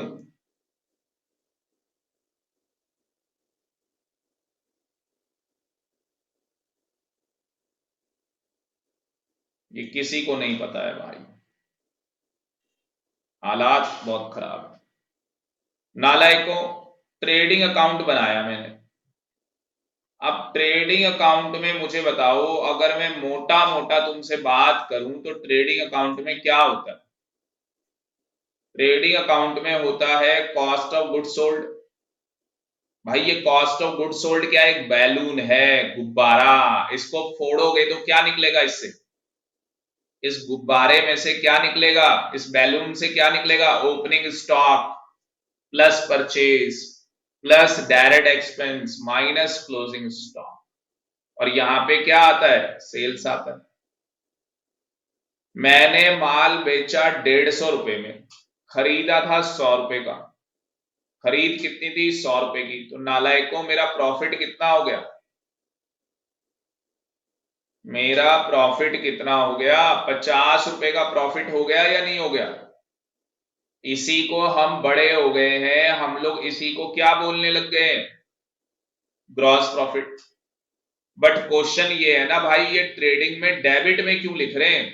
Speaker 1: ये किसी को नहीं पता है भाई, हालात बहुत खराब है। नालायकों, ट्रेडिंग अकाउंट बनाया मैंने, अब ट्रेडिंग अकाउंट में मुझे बताओ, अगर मैं मोटा मोटा तुमसे बात करूं तो ट्रेडिंग अकाउंट में क्या होता है? ट्रेडिंग अकाउंट में होता है कॉस्ट ऑफ गुड्स सोल्ड। भाई ये कॉस्ट ऑफ गुड्स सोल्ड क्या, एक बैलून है, गुब्बारा, इसको फोड़ोगे तो क्या निकलेगा इससे? इस गुब्बारे में से क्या निकलेगा, इस बैलून से क्या निकलेगा? Opening stock plus purchase plus direct expense minus closing stock, और यहां पे क्या आता है? सेल्स आता है। मैंने माल बेचा 150 रुपए में, खरीदा था 100 रुपए का, खरीद कितनी थी? 100 रुपए की, तो नालायकों मेरा प्रॉफिट कितना हो गया? मेरा प्रॉफिट कितना हो गया? 50 रुपए का प्रॉफिट हो गया या नहीं हो गया? इसी को हम बड़े हो गए हैं, हम लोग इसी को क्या बोलने लग गए हैं? Gross profit. बट क्वेश्चन ये है ना भाई, ये ट्रेडिंग में डेबिट में क्यों लिख रहे हैं?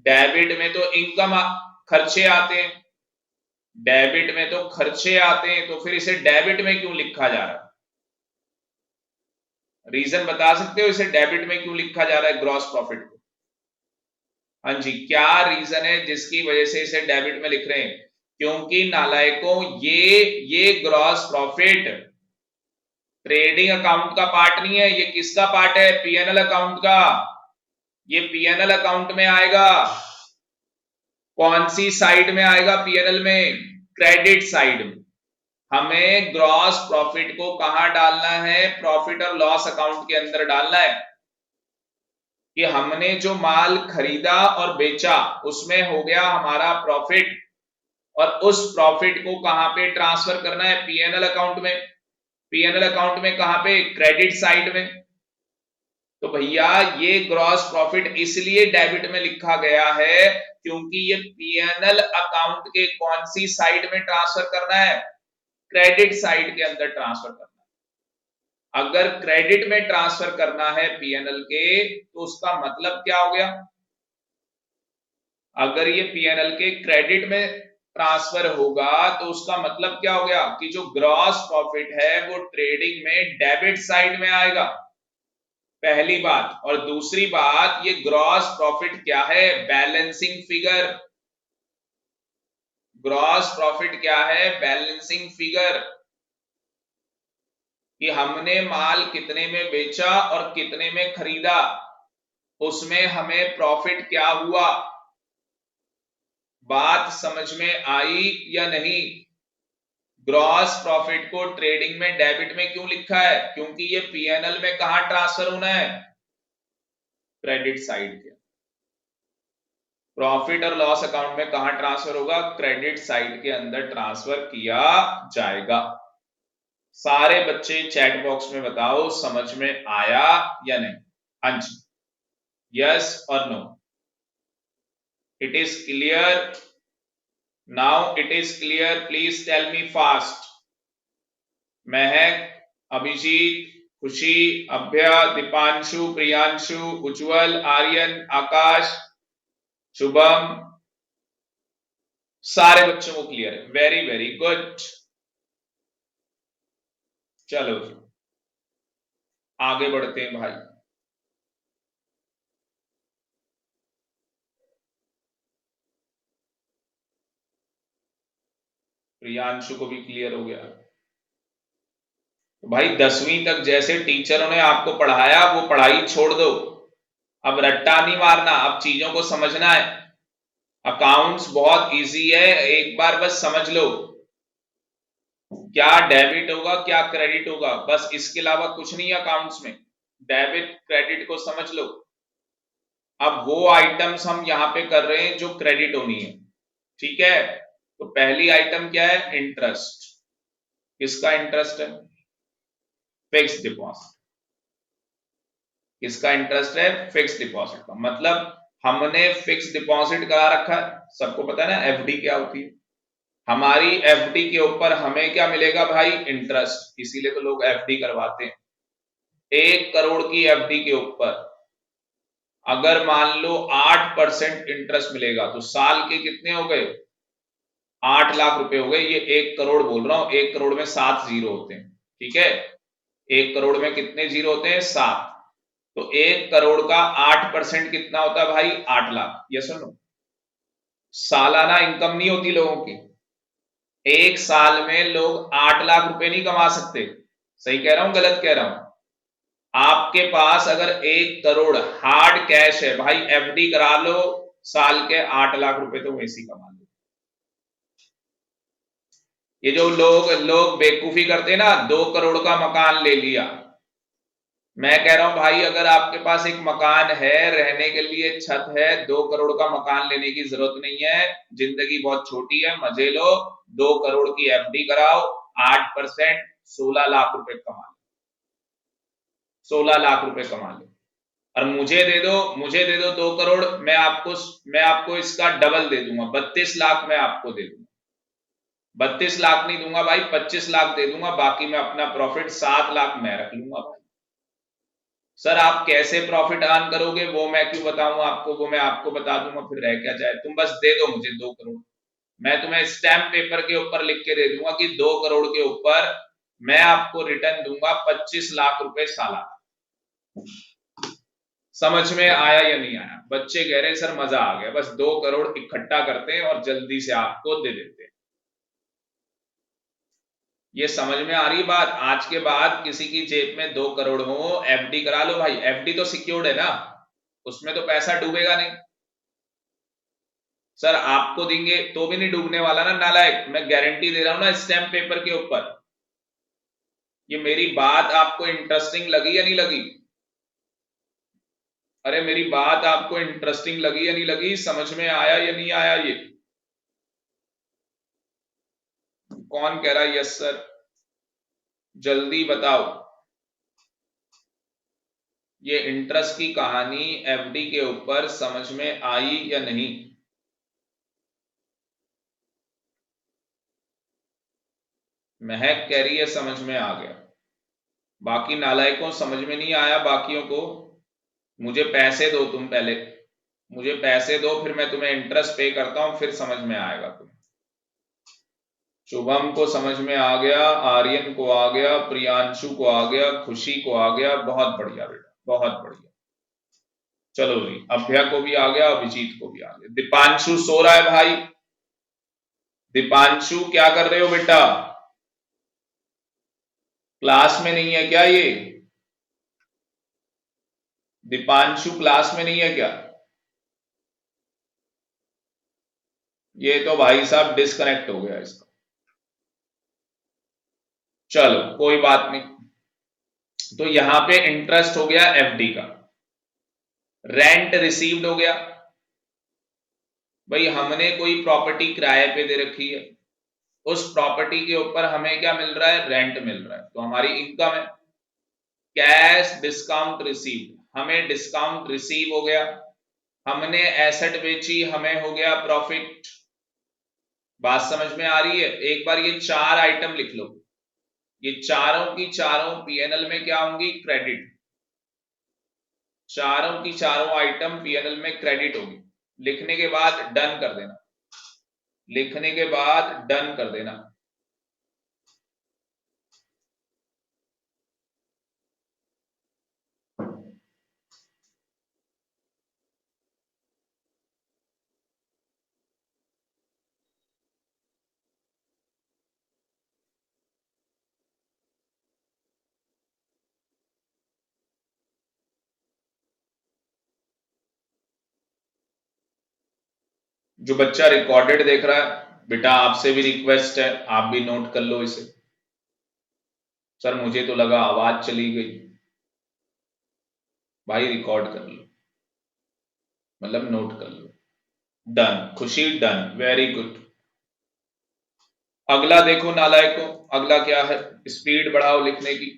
Speaker 1: डेबिट में तो इनकम खर्चे आते हैं, डेबिट में तो खर्चे आते हैं, तो फिर इसे डेबिट में क्यों लिखा जा रहा है? रीजन बता सकते हो इसे डेबिट में क्यों लिखा जा रहा है ग्रॉस प्रॉफिट को? हाँ जी, क्या रीजन है जिसकी वजह से इसे डेबिट में लिख रहे हैं? क्योंकि नालायकों, ये ग्रॉस प्रॉफिट ट्रेडिंग अकाउंट का पार्ट नहीं है, ये किसका पार्ट है? पीएनएल अकाउंट का। ये पीएनएल अकाउंट में आएगा, कौन सी साइड में आएगा पीएनएल में? क्रेडिट साइड में। हमें ग्रॉस प्रॉफिट को कहां डालना है? प्रॉफिट और लॉस अकाउंट के अंदर डालना है, कि हमने जो माल खरीदा और बेचा उसमें हो गया हमारा प्रॉफिट, और उस प्रॉफिट को कहां पे ट्रांसफर करना है? पीएनएल अकाउंट में। पीएनएल अकाउंट में कहां पे? क्रेडिट साइड में। तो भैया ये ग्रॉस प्रॉफिट इसलिए डेबिट में लिखा गया है क्योंकि ये पीएनएल अकाउंट के कौन सी साइड में ट्रांसफर करना है? क्रेडिट साइड के अंदर ट्रांसफर करना है। अगर क्रेडिट में ट्रांसफर करना है पीएनएल के, तो उसका मतलब क्या हो गया? अगर ये पीएनएल के क्रेडिट में ट्रांसफर होगा तो उसका मतलब क्या हो गया? कि जो ग्रॉस प्रॉफिट है वो ट्रेडिंग में डेबिट साइड में आएगा, पहली बात। और दूसरी बात, ये ग्रॉस प्रॉफिट क्या है? Balancing figure. ग्रॉस प्रॉफिट क्या है? बैलेंसिंग फिगर, कि हमने माल कितने में बेचा और कितने में खरीदा, उसमें हमें प्रॉफिट क्या हुआ। बात समझ में आई या नहीं? ग्रॉस प्रॉफिट को ट्रेडिंग में डेबिट में क्यों लिखा है? क्योंकि ये पीएनएल में कहां ट्रांसफर होना है? क्रेडिट साइड के। प्रॉफिट और लॉस अकाउंट में कहां ट्रांसफर होगा? क्रेडिट साइड के अंदर ट्रांसफर किया जाएगा। सारे बच्चे चैट बॉक्स में बताओ समझ में आया या नहीं? हाँ जी, यस और no? It is clear? Now it is clear, please tell me fast. Mahak, Abhijeet, खुशी, अभ्य, दीपांशु, प्रियांशु, उज्जवल, आर्यन, आकाश, शुभम, सारे बच्चों को क्लियर है? Very very good. चलो जी आगे बढ़ते हैं भाई। प्रियांशु को भी क्लियर हो गया। तो भाई 10वीं तक जैसे टीचरों ने आपको पढ़ाया वो पढ़ाई छोड़ दो, अब रट्टा नहीं मारना, अब चीजों को समझना है। अकाउंट्स बहुत इजी है, एक बार बस समझ लो क्या डेबिट होगा क्या क्रेडिट होगा, बस इसके अलावा कुछ नहीं है अकाउंट्स में। डेबिट क्रेडिट को समझ लो। अब वो आइटम्स हम यहां पे कर रहे हैं जो क्रेडिट होनी है, ठीक है। तो पहली आइटम क्या है, इंटरेस्ट। किसका इंटरेस्ट है, फिक्स डिपॉजिट। किसका इंटरेस्ट है, फिक्स डिपॉजिट का। मतलब हमने फिक्स डिपॉजिट करा रखा है, सबको पता है ना एफडी क्या होती है। हमारी एफडी के ऊपर हमें क्या मिलेगा भाई, इंटरेस्ट, इसीलिए तो लोग एफडी करवाते हैं। 1 करोड़ की एफडी के ऊपर अगर मान लो 8% इंटरेस्ट मिलेगा तो साल के कितने हो गए, 8 लाख रुपए हो गए। ये 1 करोड़ बोल रहा हूं, 1 करोड़ में 7 जीरो होते हैं, ठीक है। 1 करोड़ में कितने जीरो होते हैं, 7। तो 1 करोड़ का 8% कितना होता है भाई, 8 लाख। ये सुनो, सालाना इनकम नहीं होती लोगों की। एक साल में लोग 8 लाख रुपए नहीं कमा सकते। सही कह रहा हूं गलत कह रहा हूं, आपके पास अगर 1 करोड़ हार्ड कैश है भाई, एफडी करा लो, साल के 8 लाख रुपए तो वैसे ही कमा लो। ये जो लोग लोग बेवकूफी करते हैं ना, 2 करोड़ का मकान ले लिया। मैं कह रहा हूं भाई, अगर आपके पास एक मकान है, रहने के लिए छत है, 2 करोड़ का मकान लेने की जरूरत नहीं है। जिंदगी बहुत छोटी है, मजे लो। 2 करोड़ की एफडी कराओ, 8%, 16 लाख रुपए कमा लो। 16 लाख रुपए कमा लो। और मुझे दे दो 2 करोड़, मैं आपको इसका डबल दे दूंगा, 32 लाख मैं आपको दे दूंगा। 32 लाख नहीं दूंगा भाई, 25 लाख दे दूंगा, बाकी मैं अपना प्रॉफिट 7 लाख मैं रख लूंगा भाई। सर आप कैसे प्रॉफिट अर्न करोगे वो मैं क्यों बताऊं आपको, वो मैं आपको बता दूंगा, फिर रह क्या जाए। तुम बस दे दो मुझे 2 करोड़, मैं तुम्हें स्टैम्प पेपर के ऊपर लिख के दे दूंगा कि 2 करोड़ के ऊपर मैं आपको रिटर्न दूंगा 25 लाख रुपए सालाना। समझ में आया या नहीं आया, बच्चे कह रहे हैं सर मजा आ गया, बस 2 करोड़ इकट्ठा करते हैं और जल्दी से आपको दे देते हैं। ये समझ में आ रही बात, आज के बाद किसी की जेब में 2 करोड़ हो, एफडी करा लो भाई। एफडी तो सिक्योर्ड है ना, उसमें तो पैसा डूबेगा नहीं। सर आपको देंगे तो भी नहीं डूबने वाला ना नालायक, मैं गारंटी दे रहा हूं ना स्टैम्प पेपर के ऊपर। ये मेरी बात आपको इंटरेस्टिंग लगी या नहीं लगी, अरे मेरी बात आपको इंटरेस्टिंग लगी या नहीं लगी, समझ में आया या नहीं आया ये। कौन कह रहा है यस सर, जल्दी बताओ। ये इंटरेस्ट की कहानी एफडी के ऊपर समझ में आई या नहीं। महक कह रही है समझ में आ गया, बाकी नालायकों समझ में नहीं आया बाकियों को। मुझे पैसे दो तुम पहले, मुझे पैसे दो, फिर मैं तुम्हें इंटरेस्ट पे करता हूं, फिर समझ में आएगा तुम्हें। शुभम को समझ में आ गया, आर्यन को आ गया, प्रियांशु को आ गया, खुशी को आ गया, बहुत बढ़िया बेटा बहुत बढ़िया। चलो जी, अभ्या को भी आ गया, अभिजीत को भी आ गया। दीपांशु सो रहा है भाई, दीपांशु क्या कर रहे हो बेटा, क्लास में नहीं है क्या ये, दीपांशु क्लास में नहीं है क्या। ये तो भाई साहब डिस्कनेक्ट हो गया इसका, चलो कोई बात नहीं। तो यहां पे इंटरेस्ट हो गया एफडी का, रेंट रिसीव्ड हो गया। भाई हमने कोई प्रॉपर्टी किराए पे दे रखी है, उस प्रॉपर्टी के ऊपर हमें क्या मिल रहा है, रेंट मिल रहा है, तो हमारी इनकम है। कैश डिस्काउंट रिसीव्ड, हमें डिस्काउंट रिसीव हो गया। हमने एसेट बेची, हमें हो गया प्रॉफिट। बात समझ में आ रही है, एक बार ये 4 आइटम लिख लो, ये चारों की चारों पीएनएल में क्या होंगी, क्रेडिट। चारों की चारों आइटम पीएनएल में क्रेडिट होगी। लिखने के बाद डन कर देना, लिखने के बाद डन कर देना। जो बच्चा रिकॉर्डेड देख रहा है बेटा, आपसे भी रिक्वेस्ट है, आप भी नोट कर लो इसे। सर मुझे तो लगा आवाज चली गई। भाई रिकॉर्ड कर लो, मतलब नोट कर लो। डन खुशी, डन, वेरी गुड। अगला देखो नालायकों, अगला क्या है, स्पीड बढ़ाओ लिखने की।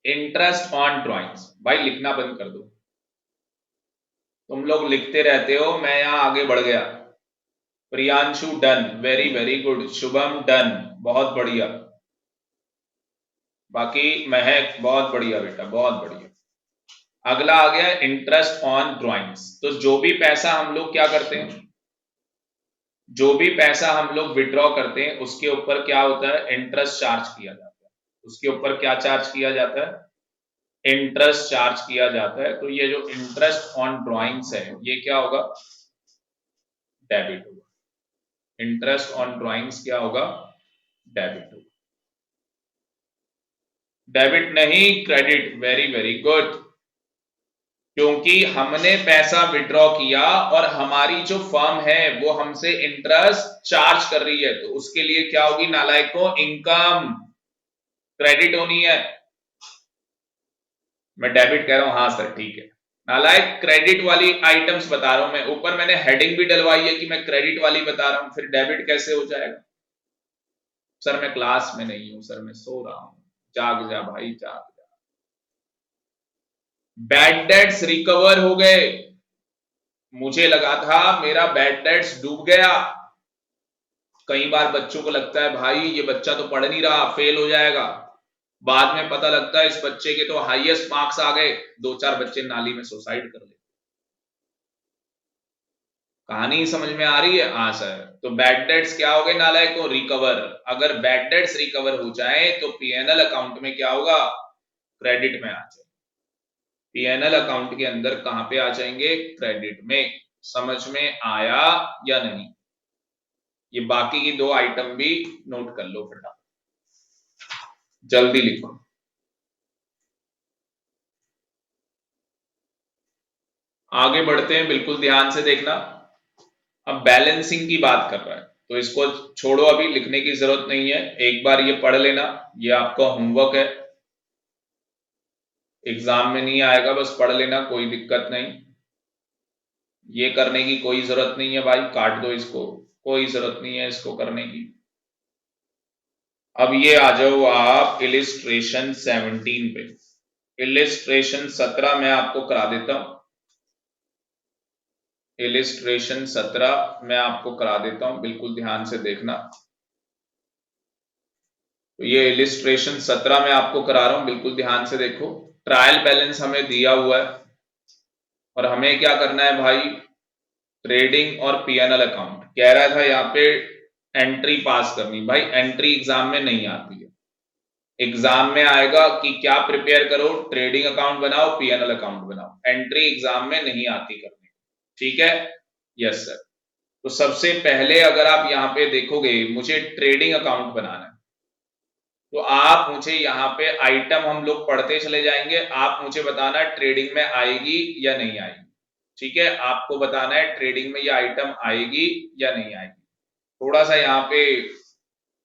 Speaker 1: इंटरेस्ट ऑन ड्राइंग्स, भाई लिखना बंद कर दो। तुम लोग लिखते रहते हो, मैं यहां आगे बढ़ गया। Priyanshu done, very very good. Shubham done, बहुत बढ़िया। बाकी महक बहुत बढ़िया बेटा, बहुत बढ़िया। अगला आ गया इंटरेस्ट ऑन ड्राइंग्स। तो जो भी पैसा हम लोग क्या करते हैं, जो भी पैसा हम लोग विड्रॉ करते हैं उसके ऊपर क्या होता है, इंटरेस्ट चार्ज किया जाता है। उसके ऊपर क्या चार्ज किया जाता है, इंटरेस्ट चार्ज किया जाता है। तो ये जो इंटरेस्ट ऑन ड्राइंग्स है ये क्या होगा, डेबिट होगा। इंटरेस्ट ऑन ड्राइंग्स क्या होगा, डेबिट होगा। डेबिट नहीं, क्रेडिट, वेरी वेरी गुड। क्योंकि हमने पैसा विड्रॉ किया और हमारी जो फर्म है वो हमसे इंटरेस्ट चार्ज कर रही है, तो उसके लिए क्या होगी नालायकों, इनकम, क्रेडिट होनी है। मैं डेबिट कह रहा हूं, हाँ सर ठीक है। नालायक क्रेडिट वाली आइटम्स बता रहा हूं मैं, ऊपर मैंने हेडिंग भी डलवाई है कि मैं क्रेडिट वाली बता रहा हूं, फिर डेबिट कैसे हो जाएगा। सर मैं क्लास में नहीं हूं, सर मैं सो रहा हूं। जाग जा भाई, जाग जा। बैड डेट्स रिकवर हो गए। मुझे लगा था मेरा बैड डेट्स डूब गया। कई बार बच्चों को लगता है भाई ये बच्चा तो पढ़ नहीं रहा, फेल हो जाएगा। बाद में पता लगता है इस बच्चे के तो हाईएस्ट मार्क्स आ गए, दो चार बच्चे नाली में सुसाइड कर ले। कहानी समझ में आ रही है, हाँ सर। तो बैड डेट्स क्या हो गए नालायकों, रिकवर। अगर बैड डेट्स रिकवर हो जाए तो पीएनएल अकाउंट में क्या होगा, क्रेडिट में आ जाए। पीएनएल अकाउंट के अंदर कहां पे आ जाएंगे, क्रेडिट में। समझ में आया या नहीं। ये बाकी की दो आइटम भी नोट कर लो फटाफट, जल्दी लिखो। आगे बढ़ते हैं, बिल्कुल ध्यान से देखना। अब बैलेंसिंग की बात कर रहा है, तो इसको छोड़ो, अभी लिखने की जरूरत नहीं है, एक बार ये पढ़ लेना। ये आपका होमवर्क है, एग्जाम में नहीं आएगा, बस पढ़ लेना, कोई दिक्कत नहीं। ये करने की कोई जरूरत नहीं है भाई, काट दो इसको, कोई जरूरत नहीं है इसको करने की। अब ये आ जाओ आप इलिस्ट्रेशन 17 पे। इलिस्ट्रेशन 17 मैं आपको करा देता हूं। इलिस्ट्रेशन 17 मैं आपको करा देता हूं, बिल्कुल ध्यान से देखना। तो ये इलिस्ट्रेशन 17 में आपको करा रहा हूं, बिल्कुल ध्यान से देखो। ट्रायल बैलेंस हमें दिया हुआ है और हमें क्या करना है भाई, ट्रेडिंग और पीएनएल अकाउंट कह रहा था यहाँ पे एंट्री पास करनी। भाई एंट्री एग्जाम में नहीं आती है, एग्जाम में आएगा कि क्या प्रिपेयर करो, ट्रेडिंग अकाउंट बनाओ, पीएनएल अकाउंट बनाओ। एंट्री एग्जाम में नहीं आती करने, ठीक है। Yes sir. तो सबसे पहले अगर आप यहाँ पे देखोगे, मुझे ट्रेडिंग अकाउंट बनाना है, तो आप मुझे यहाँ पे आइटम हम लोग पढ़ते चले जाएंगे, आप मुझे बताना ट्रेडिंग में आएगी या नहीं आएगी। ठीक है, आपको बताना है ट्रेडिंग में ये आइटम आएगी या नहीं आएगी। थोड़ा सा यहाँ पे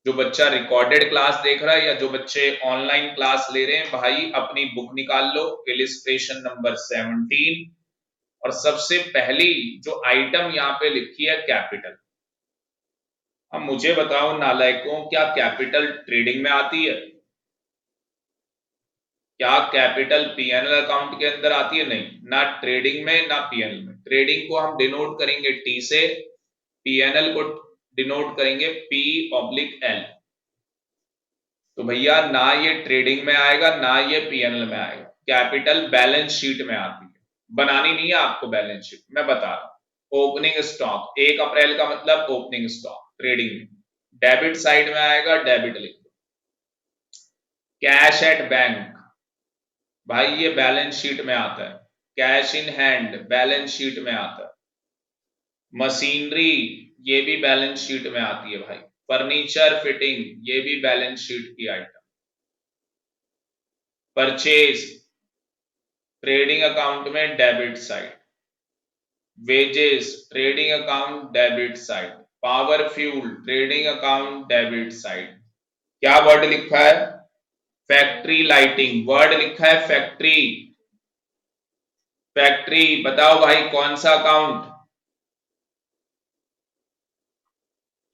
Speaker 1: जो बच्चा रिकॉर्डेड क्लास देख रहा है या जो बच्चे ऑनलाइन क्लास ले रहे हैं, भाई अपनी बुक निकाल लो, इलिस्ट्रेशन नंबर 17। और सबसे पहली जो आइटम यहाँ पे लिखी है कैपिटल। अब मुझे बताओ नालायकों, क्या कैपिटल ट्रेडिंग में आती है, क्या कैपिटल पीएनएल अकाउंट के अंदर आती है, नहीं, ना ट्रेडिंग में ना पीएनएल में। ट्रेडिंग को हम डिनोट करेंगे टी से, पीएनएल को डिनोट करेंगे पी ऑब्लिक एल। तो भैया ना ये ट्रेडिंग में आएगा ना ये पीएनएल में आएगा, कैपिटल बैलेंस शीट में आती है। बनानी नहीं है आपको बैलेंस शीट, मैं बता रहा हूं। ओपनिंग स्टॉक 1 अप्रैल का मतलब ओपनिंग स्टॉक ट्रेडिंग में, डेबिट साइड में आएगा, डेबिट लिख दो। कैश एट बैंक, भाई ये बैलेंस शीट में आता है। Cash in hand balance sheet में आता है। मशीनरी ये भी बैलेंस शीट में आती है भाई। फर्नीचर फिटिंग ये भी बैलेंस शीट की आइटम। परचेज ट्रेडिंग अकाउंट में debit side, wages trading account debit side, power fuel trading account debit side. क्या वर्ड लिखा है? फैक्ट्री लाइटिंग, वर्ड लिखा है फैक्ट्री। फैक्ट्री बताओ भाई कौन सा अकाउंट?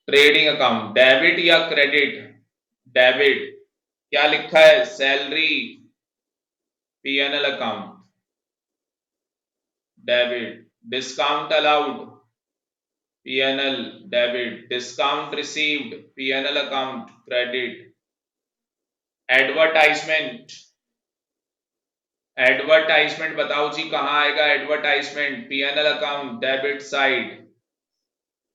Speaker 1: ट्रेडिंग अकाउंट, डेबिट या क्रेडिट? डेबिट। क्या लिखा है? Salary, PNL account debit. Discount allowed, PNL debit. Discount received, PNL account credit. Advertisement, advertisement बताओ जी कहां आएगा advertisement? PNL account debit side.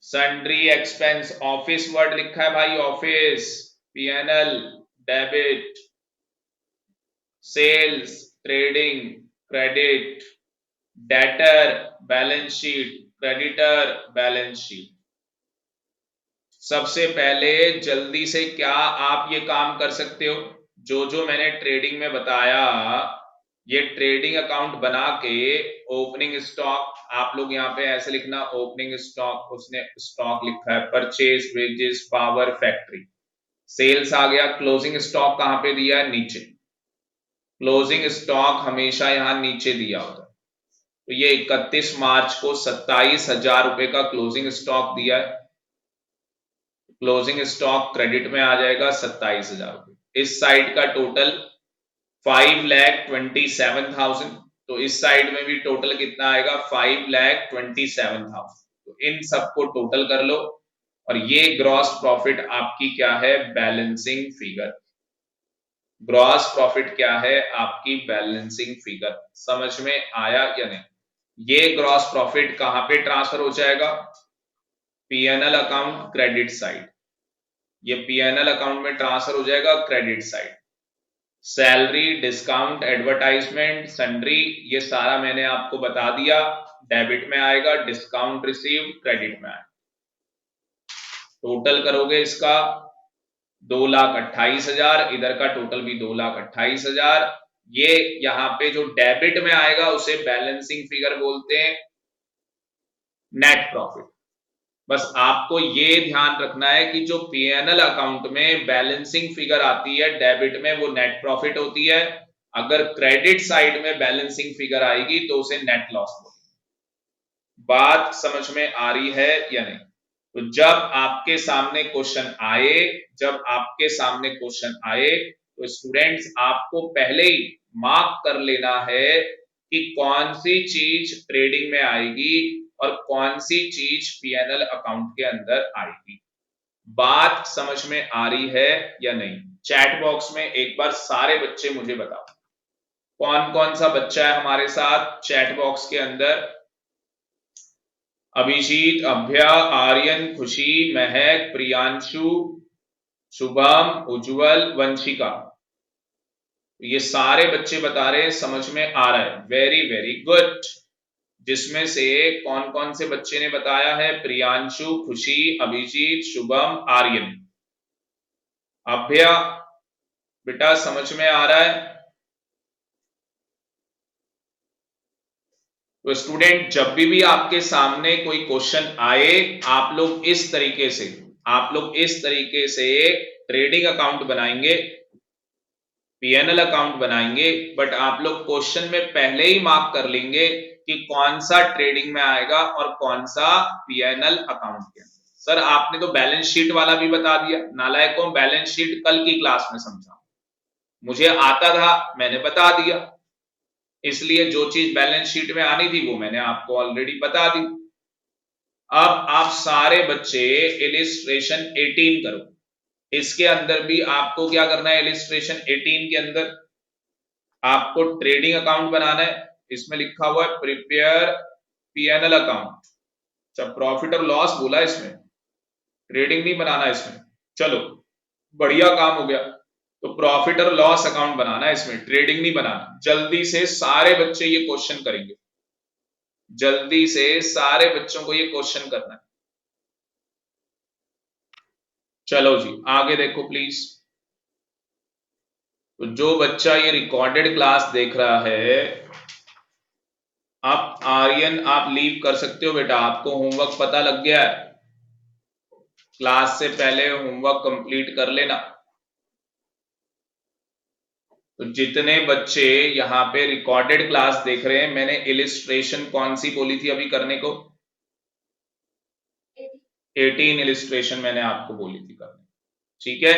Speaker 1: Sundry expense, office word लिखा है भाई office, PNL debit. Sales trading credit. Debtor balance sheet, creditor balance sheet. सबसे पहले जल्दी से क्या आप ये काम कर सकते हो? जो जो मैंने ट्रेडिंग में बताया, ये ट्रेडिंग अकाउंट बना के ओपनिंग स्टॉक, आप लोग यहाँ पे ऐसे लिखना ओपनिंग स्टॉक, उसने स्टॉक लिखा है purchase, wages, power, factory. Sales आ गया। क्लोजिंग स्टॉक कहां पे दिया है? नीचे। क्लोजिंग स्टॉक हमेशा यहां नीचे दिया होता है। तो ये 31 मार्च को 27,000 रुपए का क्लोजिंग स्टॉक दिया है। क्लोजिंग स्टॉक क्रेडिट में आ जाएगा 27,000 रुपए। इस साइड का टोटल 5,27,000। तो इस साइड में भी टोटल कितना आएगा? 5,27,000। तो इन सबको टोटल कर लो और ये ग्रॉस प्रॉफिट आपकी क्या है? Balancing figure. ग्रॉस प्रॉफिट क्या है? आपकी बैलेंसिंग फिगर। समझ में आया या नहीं? ये ग्रॉस प्रॉफिट कहां पे ट्रांसफर हो जाएगा? PNL account credit side. ये पीएनएल अकाउंट में ट्रांसफर हो जाएगा credit side. Salary, discount, advertisement, sundry, ये सारा मैंने आपको बता दिया। डेबिट में आएगा, डिस्काउंट रिसीव क्रेडिट में आएगा। टोटल करोगे इसका 2,28,000, इधर का टोटल भी 2,28,000। ये यहां पे जो डेबिट में आएगा उसे बैलेंसिंग फिगर बोलते हैं, नेट प्रॉफिट। बस आपको ये ध्यान रखना है कि जो पीएनएल अकाउंट में बैलेंसिंग फिगर आती है डेबिट में, वो नेट प्रॉफिट होती है। अगर क्रेडिट साइड में बैलेंसिंग फिगर आएगी तो उसे नेट लॉस बोलते हैं। बात समझ में आ रही है या नहीं? तो जब आपके सामने क्वेश्चन आए, जब आपके सामने क्वेश्चन आए तो स्टूडेंट्स आपको पहले ही मार्क कर लेना है कि कौन सी चीज ट्रेडिंग में आएगी और कौन सी चीज पीएनएल अकाउंट के अंदर आएगी। बात समझ में आ रही है या नहीं? चैट बॉक्स में एक बार सारे बच्चे मुझे बताओ, कौन कौन सा बच्चा है हमारे साथ चैट बॉक्स के अंदर? अभिजीत, अभ्या, आर्यन, खुशी, महक, प्रियांशु, शुभम, उज्जवल, वंशिका। ये सारे बच्चे बता रहे हैं समझ में आ रहा है। Very very good. जिसमें से कौन कौन से बच्चे ने बताया है? प्रियांशु, खुशी, अभिजीत, शुभम, आर्यन। अभ्या बेटा समझ में आ रहा है? तो स्टूडेंट जब भी आपके सामने कोई क्वेश्चन आए, आप लोग इस तरीके से, आप लोग इस तरीके से ट्रेडिंग अकाउंट बनाएंगे, पीएनएल अकाउंट बनाएंगे, बट आप लोग क्वेश्चन में पहले ही मार्क कर लेंगे कि कौन सा ट्रेडिंग में आएगा और कौन सा पीएनएल अकाउंट के अंदर। सर आपने तो बैलेंस शीट वाला भी बता दिया। नालायकों, बैलेंस शीट कल की क्लास में समझा, मुझे आता था मैंने बता दिया, इसलिए जो चीज बैलेंस शीट में आनी थी वो मैंने आपको ऑलरेडी बता दी। अब आप सारे बच्चे इलिस्ट्रेशन 18 करो। इसके अंदर भी आपको क्या करना है? इलिस्ट्रेशन 18 के अंदर आपको ट्रेडिंग अकाउंट बनाना है। इसमें लिखा हुआ है प्रिपेयर पीएनएल अकाउंट। अच्छा, प्रॉफिट और लॉस बोला इसमें, ट्रेडिंग नहीं बनाना इसमें। चलो बढ़िया काम हो गया। तो प्रॉफिट और लॉस अकाउंट बनाना है इसमें, ट्रेडिंग नहीं बनाना। जल्दी से सारे बच्चे ये क्वेश्चन करेंगे, जल्दी से सारे बच्चों को ये क्वेश्चन करना है। चलो जी आगे देखो प्लीज। तो जो बच्चा ये रिकॉर्डेड क्लास देख रहा है, आप आर्यन आप लीव कर सकते हो बेटा, आपको होमवर्क पता लग गया है, क्लास से पहले होमवर्क कंप्लीट कर लेना। तो जितने बच्चे यहाँ पे रिकॉर्डेड क्लास देख रहे हैं, मैंने इलिस्ट्रेशन कौन सी बोली थी अभी करने को? 18 इलिस्ट्रेशन मैंने आपको बोली थी करने, ठीक है।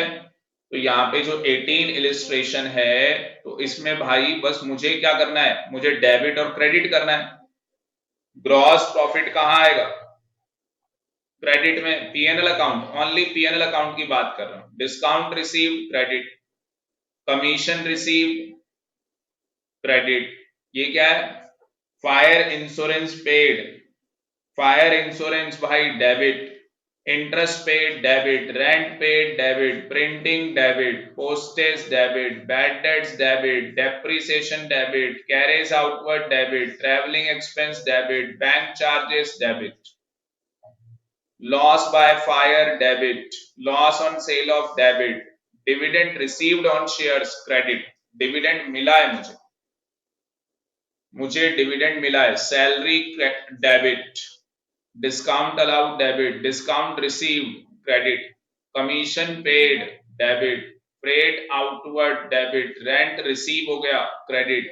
Speaker 1: तो यहाँ पे जो 18 इलिस्ट्रेशन है, तो इसमें भाई बस मुझे क्या करना है, मुझे डेबिट और क्रेडिट करना है। ग्रॉस प्रॉफिट कहाँ आएगा? क्रेडिट में, PNL account, only PNL account की बात कर रहा हूं। Discount received credit, commission received credit, ये क्या है? Fire insurance paid, fire insurance भाई debit, interest paid debit, rent paid debit, printing debit, postage debit, bad debts debit, depreciation debit, carriage outward debit, travelling expense debit, bank charges debit, loss by fire debit, loss on sale of debit, dividend received on shares credit, dividend मिला है मुझे dividend मिला है, salary debit, discount allowed debit, discount received credit, commission paid debit, freight outward debit, rent receive हो गया credit,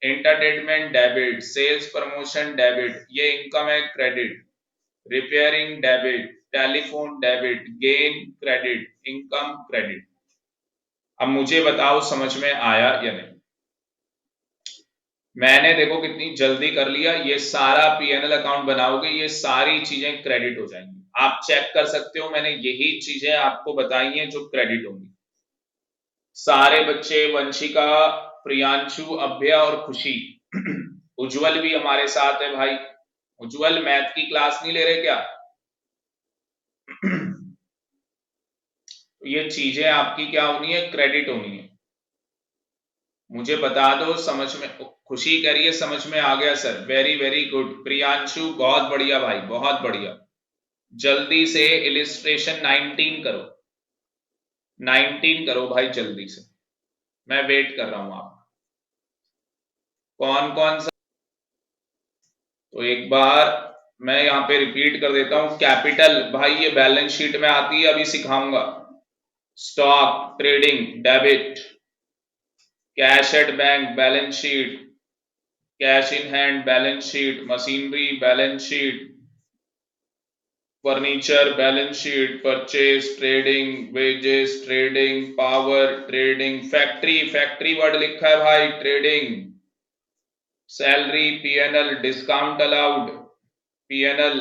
Speaker 1: entertainment debit, sales promotion debit, ये income है credit, repairing debit, telephone debit, gain credit, income credit. अब मुझे बताओ समझ में आया या नहीं? मैंने देखो कितनी जल्दी कर लिया, ये सारा पीएनएल अकाउंट बनाओगे, ये सारी चीजें क्रेडिट हो जाएंगी। आप चेक कर सकते हो, मैंने यही चीजें आपको बताई हैं जो क्रेडिट होंगी। सारे बच्चे, वंशिका, प्रियांशु, अभ्या और खुशी, उज्जवल भी हमारे साथ है भाई। उज्जवल मैथ की क्लास नहीं ले रहे क्या? तो ये चीजें आपकी क्या होनी है, क्रेडिट होनी है। मुझे बता दो समझ में, खुशी कह रही है समझ में आ गया sir, very very good. Priyanshu बहुत बढ़िया भाई, बहुत बढ़िया। जल्दी से इलिस्ट्रेशन 19 करो, 19 करो भाई जल्दी से, मैं वेट कर रहा हूं आप। कौन कौन सा? तो एक बार मैं यहां पे रिपीट कर देता हूं। कैपिटल भाई ये बैलेंस शीट में आती है, अभी सिखाऊंगा। Stock trading debit, cash at bank balance sheet, cash in hand balance sheet, machinery balance sheet, furniture balance sheet, purchase trading, wages trading, power trading, factory, factory word लिखा है भाई, trading, salary PNL, discount allowed PNL.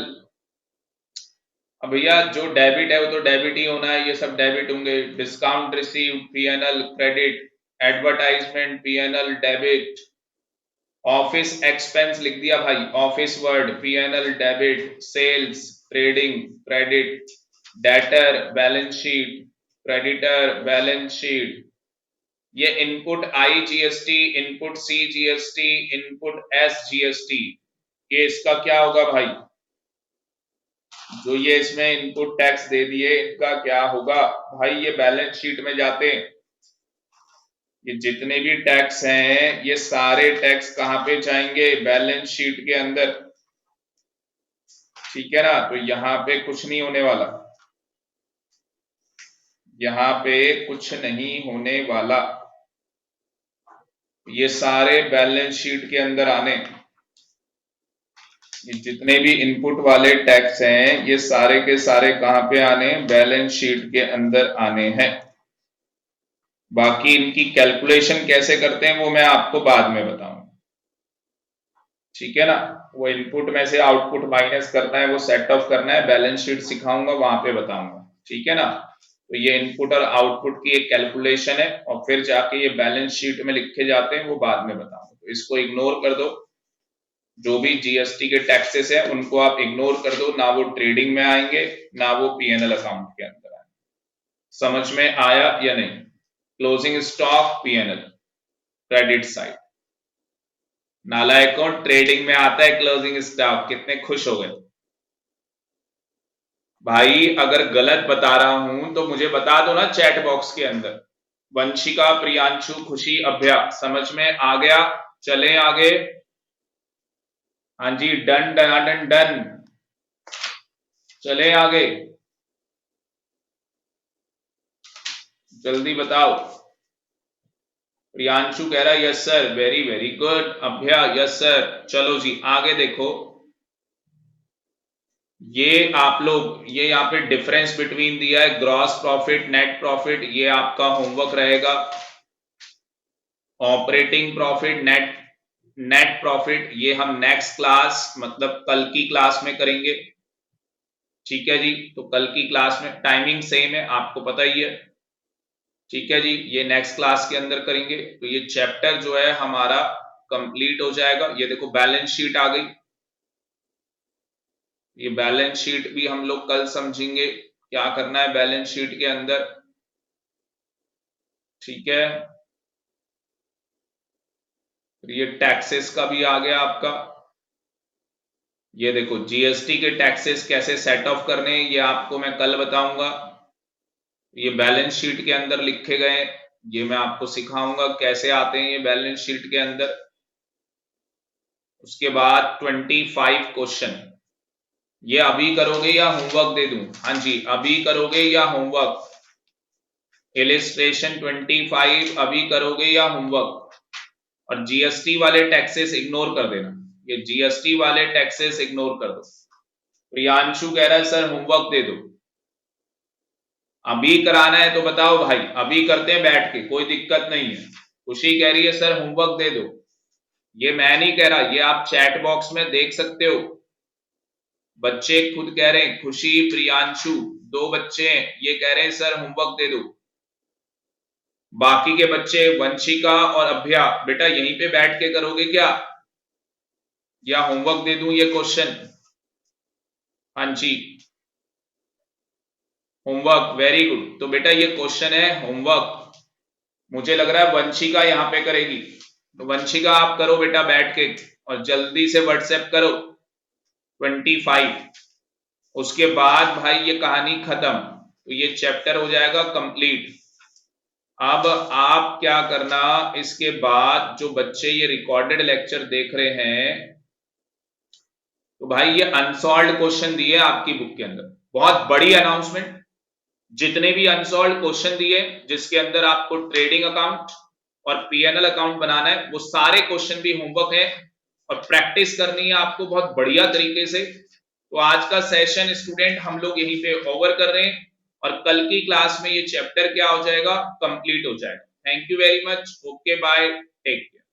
Speaker 1: अब भैया जो debit है वो तो debit ही होना है, ये सब डेबिट होंगे। Discount receive PNL credit, advertisement PNL debit, office expense लिख दिया भाई, office word PNL debit, sales trading credit, debtor balance sheet, creditor balance sheet, ये input IGST, input CGST, input SGST, ये इसका क्या होगा भाई? जो ये इसमें इनपुट टैक्स दे दिए इनका क्या होगा भाई? ये बैलेंस शीट में जाते हैं, ये जितने भी टैक्स हैं ये सारे टैक्स कहां पे जाएंगे? बैलेंस शीट के अंदर, ठीक है ना। तो यहाँ पे कुछ नहीं होने वाला, यहाँ पे कुछ नहीं होने वाला, ये सारे बैलेंस शीट के अंदर आने, ये जितने भी इनपुट वाले टैक्स हैं ये सारे के सारे कहां पे आने? बैलेंस शीट के अंदर आने हैं। बाकी इनकी कैलकुलेशन कैसे करते हैं वो मैं आपको बाद में बताऊंगा, ठीक है ना। वो इनपुट में से आउटपुट माइनस करना है, वो सेट ऑफ करना है, बैलेंस शीट सिखाऊंगा वहां पे बताऊंगा, ठीक है ना। तो ये इनपुट और आउटपुट की एक कैलकुलेशन है, और फिर जाके ये बैलेंस शीट में लिखे जाते हैं, वो बाद में बताऊंगा। तो इसको इग्नोर कर दो, जो भी जीएसटी के टैक्सेस है उनको आप इग्नोर कर दो, ना वो ट्रेडिंग में आएंगे ना वो पीएनएल अकाउंट के अंदर आएंगे। समझ में आया या नहीं? Closing stock PNL credit side, नालायकों ट्रेडिंग में आता है क्लोजिंग स्टॉक। कितने खुश हो गए भाई? अगर गलत बता रहा हूं तो मुझे बता दो ना चैट बॉक्स के अंदर। वंशिका, प्रियांशु, खुशी, अभ्या, समझ में आ गया? चलें आगे। हाँ जी, डन डन डन। चले आगे, जल्दी बताओ। प्रियांशु कह रहा है yes sir, very very good. Abhya yes sir. चलो जी आगे देखो, ये आप लोग, ये यहाँ पे डिफरेंस बिटवीन दिया है ग्रॉस प्रॉफिट नेट प्रॉफिट, ये आपका होमवर्क रहेगा। Operating profit net net profit ये हम नेक्स्ट क्लास मतलब कल की क्लास में करेंगे। ठीक है जी, तो कल की क्लास में टाइमिंग सेम है, आपको पता ही है। ठीक है जी, ये नेक्स्ट क्लास के अंदर करेंगे। तो ये चैप्टर जो है हमारा कंप्लीट हो जाएगा। ये देखो बैलेंस शीट आ गई, ये बैलेंस शीट भी हम लोग कल समझेंगे क्या करना है बैलेंस शीट के अंदर। ठीक है, तो ये टैक्सेस का भी आ गया आपका। ये देखो जीएसटी के टैक्सेस कैसे सेट ऑफ करने हैं, ये आपको मैं कल बताऊंगा। ये बैलेंस शीट के अंदर लिखे गए, ये मैं आपको सिखाऊंगा कैसे आते हैं ये बैलेंस शीट के अंदर। उसके बाद 25 क्वेश्चन, ये अभी करोगे या होमवर्क दे दूं? हाँ जी, अभी करोगे या होमवर्क? इलिस्ट्रेशन 25 अभी करोगे या होमवर्क? और जीएसटी वाले टैक्सेस इग्नोर कर देना, ये जीएसटी वाले टैक्सेस इग्नोर कर दो। प्रियांशु कह रहा है सर होमवर्क दे दो। अभी कराना है तो बताओ भाई, अभी करते हैं बैठ के, कोई दिक्कत नहीं है। खुशी कह रही है सर होमवर्क दे दो, ये मैं नहीं कह रहा, ये आप चैट बॉक्स में देख सकते हो। बच्चे खुद कह रहे हैं, खुशी प्रियांशु दो बच्चे हैं, ये कह रहे हैं सर होमवर्क दे दो। बाकी के बच्चे वंशिका और अभ्या बेटा यहीं पे बैठ के करोगे क्या, या होमवर्क दे दूं ये क्वेश्चन? हाँ जी, होमवर्क, वेरी गुड। तो बेटा ये क्वेश्चन है होमवर्क, मुझे लग रहा है वंशिका यहाँ पे करेगी, तो वंशिका आप करो बेटा बैठ के, और जल्दी से व्हाट्सएप करो 25। उसके बाद भाई ये कहानी खत्म, तो ये चैप्टर हो जाएगा कंप्लीट। अब आप क्या करना, इसके बाद जो बच्चे ये रिकॉर्डेड लेक्चर देख रहे हैं, तो भाई ये अनसॉल्व क्वेश्चन दिए आपकी बुक के अंदर, बहुत बड़ी अनाउंसमेंट। जितने भी अनसॉल्व क्वेश्चन दिए जिसके अंदर आपको ट्रेडिंग अकाउंट और पीएनएल अकाउंट बनाना है, वो सारे क्वेश्चन भी होमवर्क है और प्रैक्टिस करनी है आपको बहुत बढ़िया तरीके से। तो आज का सेशन स्टूडेंट हम लोग यहीं पे ओवर कर रहे हैं, और कल की क्लास में ये चैप्टर क्या हो जाएगा, कंप्लीट हो जाएगा। Thank you very much, okay bye, take care.